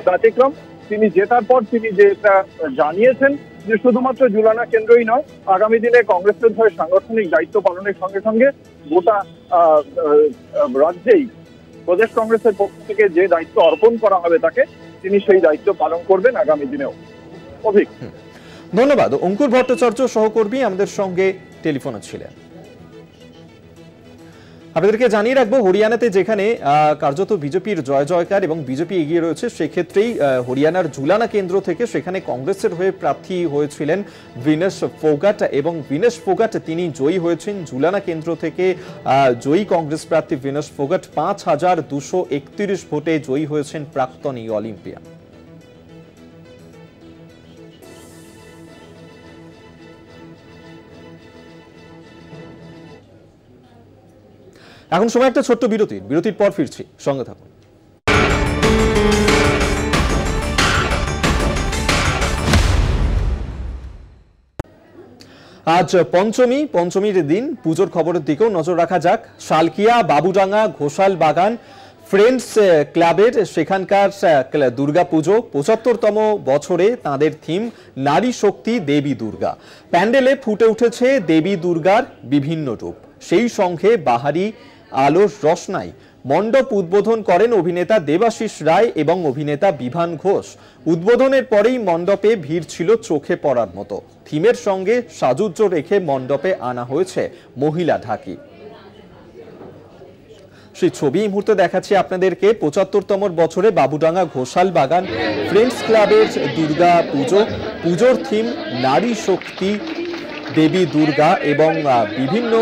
ব্যতিক্রম। তিনি জেতার পর তিনি যেটা জানিয়েছেন যে শুধুমাত্র জুলানা কেন্দ্রই নয়, আগামী দিনে কংগ্রেসের হয়ে সাংগঠনিক দায়িত্ব পালনের সঙ্গে সঙ্গে গোটা রাজ্যেই প্রদেশ কংগ্রেসের পক্ষ থেকে যে দায়িত্ব অর্পণ করা হবে তাকে, তিনি সেই দায়িত্ব পালন করবেন আগামী দিনেও। অভিক, ধন্যবাদ। অঙ্কুর ভট্টাচার্য সহকর্মী আমাদের সঙ্গে টেলিফোনে ছিলেন। আপনাদেরকে জানিয়ে রাখবো, হরিয়ানাতে যেখানে কার্যত বিজেপির জয় জয়কার এবং বিজেপি এগিয়ে রয়েছে, সেক্ষেত্রেই হরিয়ানার জুলানা কেন্দ্র থেকে সেখানে কংগ্রেসের হয়ে প্রার্থী হয়েছিলেন ভিনেস ফোগাট এবং ভিনেস ফোগাট তিনি জয়ী হয়েছেন। জুলানা কেন্দ্র থেকে জয়ী কংগ্রেস প্রার্থী ভিনেস ফোগাট 5231 ভোটে জয়ী হয়েছেন প্রাক্তন এই অলিম্পিয়ান। এখন সময় একটা ছোট্ট বিরতির পর ফিরছি, সঙ্গে থাকুন। আজ পঞ্চমীর দিন, পুজোর খবরের দিকেও নজর রাখা যাক। শালকিয়া, বাবুডাঙ্গা, ঘোষাল বাগান ফ্রেন্ডস ক্লাবের সেখানকার দুর্গাপুজো 75তম বছরে তাদের থিম নারী শক্তি দেবী দুর্গা। প্যান্ডেলে ফুটে উঠেছে দেবী দুর্গার বিভিন্ন রূপ, সেই সঙ্গে বাহারি আলোর রসনায় মণ্ডপ উদ্বোধন করেন অভিনেতা দেবাশিস রায় এবং অভিনেতা বিভান ঘোষ। উদ্বোধনের পরেই মণ্ডপে ভিড় ছিল চোখে পড়ার মতো। থিমের সঙ্গে সাজুজ্য রেখে মণ্ডপে আনা হয়েছে মহিলা ঢাকি। সেই ছবি এই মুহূর্তে দেখাচ্ছি আপনাদেরকে। ৭৫তম বছরে বাবুডাঙ্গা ঘোষাল বাগান ফ্রেন্ডস ক্লাবের দুর্গা পুজোর থিম নারী শক্তি দেবী দুর্গা এবং বিভিন্ন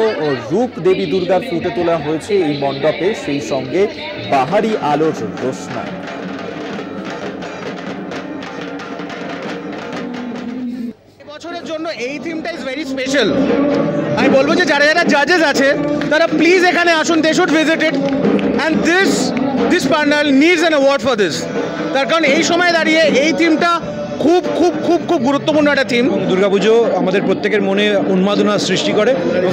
রূপ দেবী দুর্গার ফুটে তোলা হয়েছে এই মণ্ডপে, সেই সঙ্গে বাহারি আলোর রোশনাই। বছরের জন্য এই থিমটা ইজ ভেরি স্পেশাল। আমি বলবো যে যারা যারা জাজেস আছে তারা প্লিজ এখানে আসুন, they should visit it and this panel needs an award for this. তার কারণ এই সময় দাঁড়িয়ে এই থিমটা খুব খুব খুব খুব গুরুত্বপূর্ণ একটা থিম। দুর্গাপুজো আমাদের প্রত্যেকের মনে উন্মাদনা সৃষ্টি করে এবং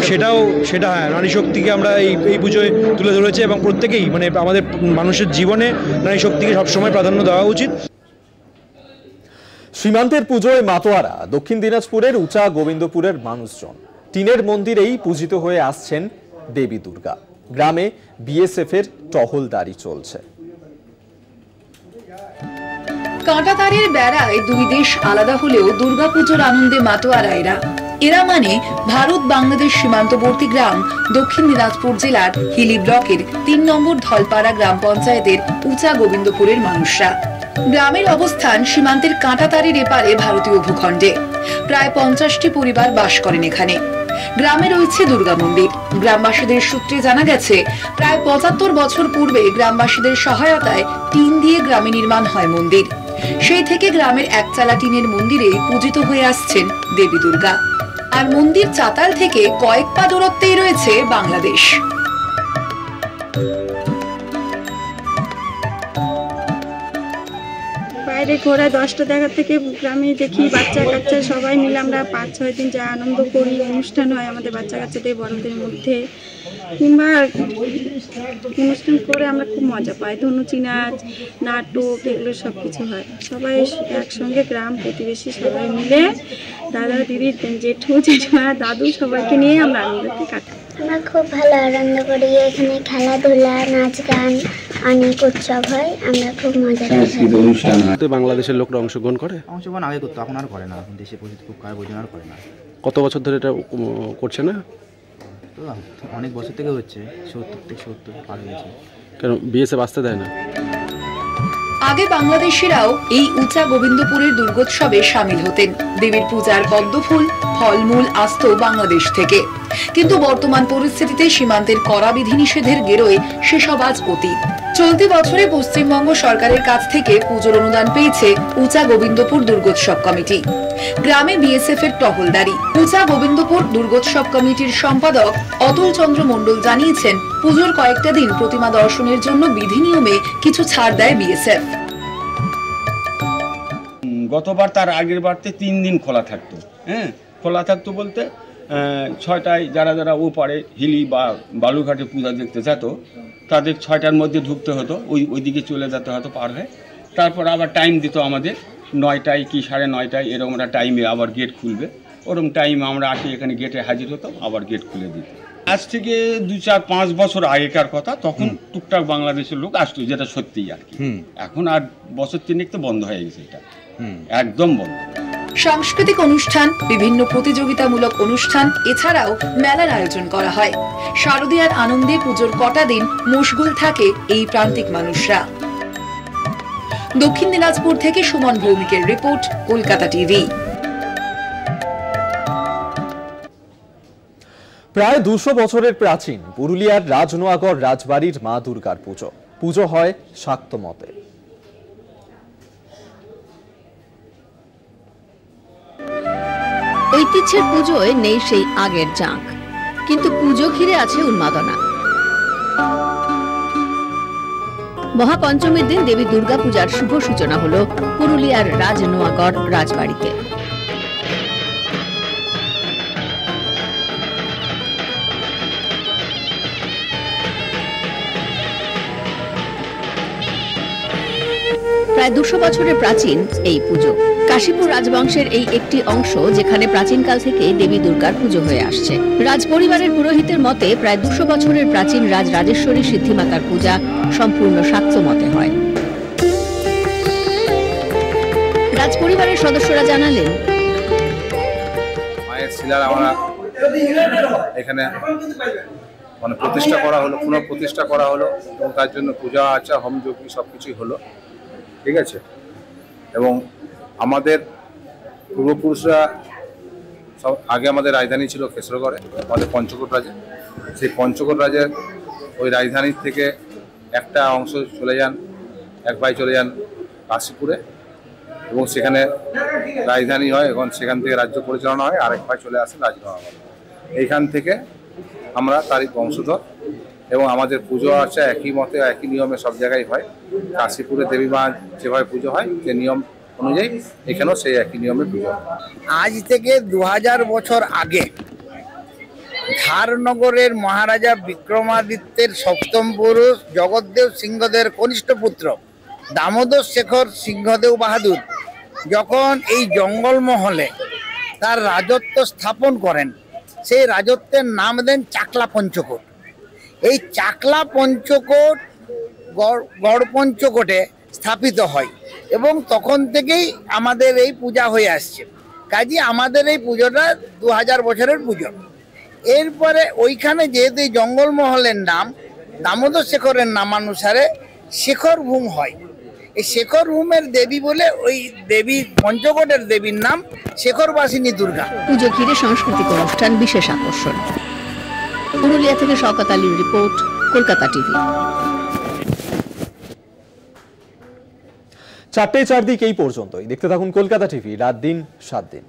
সেটা নারী শক্তিকে আমরা এই পুজোয় তুলে ধরেছি এবং প্রত্যেকেই মানে আমাদের মানুষের জীবনে নারী শক্তিকে সবসময় প্রাধান্য দেওয়া উচিত। সীমান্তের পুজোয় মাতোয়ারা দক্ষিণ দিনাজপুরের উঁচা গোবিন্দপুরের মানুষজন টিনের মন্দিরেই পূজিত হয়ে আসছেন দেবী দুর্গা। গ্রামে বিএসএফ এর টহলদারি চলছে। কাঁটাতারের বেড়ায় দুই দেশ আলাদা হলেও দুর্গাপুজোর আনন্দে মাতোয়ারা এরা মানে ভারত বাংলাদেশ সীমান্তবর্তী গ্রাম দক্ষিণ দিনাজপুর জেলার হিলি ব্লকের ৩ নম্বর ধলপাড়া গ্রাম পঞ্চায়েতের উঁচা গোবিন্দপুরের মানুষরা। গ্রামের অবস্থান সীমান্তের কাঁটাতারের এপারে ভারতীয় ভূখণ্ডে। প্রায় 50টি পরিবার বাস করেন এখানে। গ্রামে রয়েছে দুর্গা মন্দির। গ্রামবাসীদের সূত্রে জানা গেছে প্রায় ৭৫ বছর পূর্বে গ্রামবাসীদের সহায়তায় টিন দিয়ে গ্রামে নির্মাণ হয় মন্দির। সেই থেকে গ্রামের একচালা টিনের মন্দিরে পূজিত হয়ে আসছেন দেবী দুর্গা। আর মন্দির চাতাল থেকে কয়েক পা দূরত্বেই রয়েছে বাংলাদেশ। বাইরে ঘোরা 10টা জায়গা থেকে গ্রামে দেখি বাচ্চা কাচ্চা সবাই মিলে আমরা 5-6 দিন যা আনন্দ করি। অনুষ্ঠান হয় আমাদের বাচ্চা কাচ্চাদের বড়দের মধ্যে, কিংবা অনুষ্ঠান করে আমরা খুব মজা পাই। ধনুচি নাচ, নাটক, এগুলো সব কিছু হয়। সবাই একসঙ্গে গ্রাম প্রতিবেশী সবাই মিলে দাদা দিদি জেঠু জেঠুমা দাদু সবাইকে নিয়ে আমরা আনন্দতে কাটাই। আমরা খুব ভালো আনন্দ করি। এখানে খেলাধুলা, নাচ গান, অনেক উৎসব হয়। আমরা খুব মজা করি। বাংলাদেশের লোকরা অংশগ্রহণ আগে করতো, এখন আর করে না। দেশে পরিস্থিতি খুব খারাপ, ওই জন্য আর করে না। কত বছর ধরে এটা করছে না? তো অনেক বছর থেকে হচ্ছে, 70 পার হয়েছে। কেন বিএসএফ আসতে দেয় না? আগে বাংলাদেশিরাও এই উঁচা গোবিন্দপুরের দুর্গোৎসবে সামিল হতেন। দেবীর পূজার পদ্মফুল, ফলমূল আসতো বাংলাদেশ থেকে। কিন্তু বর্তমান পরিস্থিতিতে সীমান্তের কড়া বিধিনিষেধের গেরোয় সেসব আজ অতীত। চলতি বছরে পশ্চিমবঙ্গ সরকারের কাছ থেকে পুজোর অনুদান পেয়েছে উঁচা গোবিন্দপুর দুর্গোৎসব কমিটি। গ্রামে বিএসএফ এর টহলদারি। উঁচা গোবিন্দপুর দুর্গোৎসব কমিটির সম্পাদক অতুল চন্দ্র মণ্ডল জানিয়েছেন, পুজোর কয়েকটা দিন প্রতিমা দর্শনের জন্য বিধি নিয়মে কিছু ছাড় দেয় বিএসএফ। গতবার তার আগের বারতে 3 দিন খোলা থাকতো। খোলা থাকতো বলতে 6টায় যারা যারা ও পারে হিলি বা বালুঘাটে পূজা দেখতে যেত তাদের 6টার মধ্যে ঢুকতে হতো, ওইদিকে চলে যেতে হতো পার হয়ে। তারপর আবার টাইম দিত আমাদের 9টায় কি 9:30 এরকম একটা টাইমে আবার গেট খুলবে। ওরকম টাইমে আমরা আসি এখানে গেটে হাজির হতো, আবার গেট খুলে দিত। আজ থেকে 2-4-5 বছর আগেকার কথা, তখন টুকটাক বাংলাদেশের লোক আসতো, যেটা সত্যিই আর কি। এখন আর বছর 3 তো বন্ধ হয়ে গেছে, এটা একদম বন্ধ। সাংস্কৃতিক অনুষ্ঠান, বিভিন্ন প্রতিযোগিতামূলক অনুষ্ঠান, এছাড়াও মেলার আয়োজন করা হয়। শারদীয়ার আনন্দে পুজোর কটা দিন মশগুল থাকে এই প্রান্তিক মানুষরা। দক্ষিণ দিনাজপুর থেকে সুমন ভৌমিকের রিপোর্ট, কলকাতা টিভি। প্রায় 200 বছরের প্রাচীন পুরুলিয়ার রাজনোয়াগড় রাজবাড়ির মা দুর্গার পুজো। পুজো হয় শাক্ত মতে। ঐতিহ্যের পুজোয় নেই সেই আগের জাঁক, কিন্তু পুজো ঘিরে আছে উন্মাদনা। মহাপঞ্চমীর দিন দেবী দুর্গা পূজার শুভ সূচনা হলো পুরুলিয়ার রাজনোয়াগড় রাজবাড়িতে। প্রায় 200 বছরের প্রাচীন এই পুজো। কাশীপুর রাজবংশের এই একটি অংশ যেখানে প্রাচীনকাল থেকে দেবী দুর্গার পুজো হয়ে আসছে। রাজপরিবারের পুরোহিতের মতে প্রায় 200 বছরের প্রাচীন রাজরাজেশ্বরী সিদ্ধিমাতার পূজা সম্পূর্ণ শাক্ত মতে হয়। রাজপরিবারের সদস্যরা জানালেন, মায়ের শিলার আমরা এখানে মানে প্রতিষ্ঠা করা হলো, পুনঃপ্রতিষ্ঠা করা হলো এবং তার জন্য পূজা আচার হোমযজ্ঞ সব কিছুই হলো, ঠিক আছে। এবং আমাদের পূর্বপুরুষরা সব আগে আমাদের রাজধানী ছিল খেসরগড়ে, আমাদের পঞ্চকোট রাজে। সেই পঞ্চকোট রাজের ওই রাজধানীর থেকে একটা অংশ চলে যান, এক ভাই চলে যান কাশীপুরে এবং সেখানে রাজধানী হয়। এখন সেখান থেকে রাজ্য পরিচালনা হয়, আরেক ভাই চলে আসেন রাজনগর। এইখান থেকে আমরা তারই বংশধর এবং আমাদের পুজো আর্চা একই মতে একই নিয়মে সব জায়গায় হয়। কাশীপুরে দেবী মা যেভাবে পুজো হয় যে নিয়ম অনুযায়ী এখানেও সেই একই নিয়মে পুজো হয়। আজ থেকে 2000 বছর আগে ধারনগরের মহারাজা বিক্রমাদিত্যের সপ্তম পুরুষ জগৎদেব সিংহদেবের কনিষ্ঠ পুত্র দামোদর শেখর সিংহদেব বাহাদুর যখন এই জঙ্গলমহলে তার রাজত্ব স্থাপন করেন, সেই রাজত্বের নাম দেন চাকলা পঞ্চকোট। এই চাকলা পঞ্চকোট গড় পঞ্চকোটে স্থাপিত হয় এবং তখন থেকেই আমাদের এই পূজা হয়ে আসছে। কাজে আমাদের এই পুজোটা 2000 বছরের পুজো। এরপরে ওইখানে যেহেতু এই জঙ্গলমহলের নাম দামোদর শেখরের নামানুসারে শেখর ভূম হয়। এই শেখর ভূমের দেবী বলে ওই দেবী পঞ্চকোটের দেবীর নাম শেখরবাসিনী দুর্গা। পুজো ঘিরে সাংস্কৃতিক অনুষ্ঠান বিশেষ আকর্ষণ। পুরুলিয়া থেকে শওকত আলীর রিপোর্ট, কলকাতা টিভি। 4টে 4 দিক এই পর্যন্তই। দেখতে থাকুন কলকাতা টিভি, রাত দিন 7 দিন।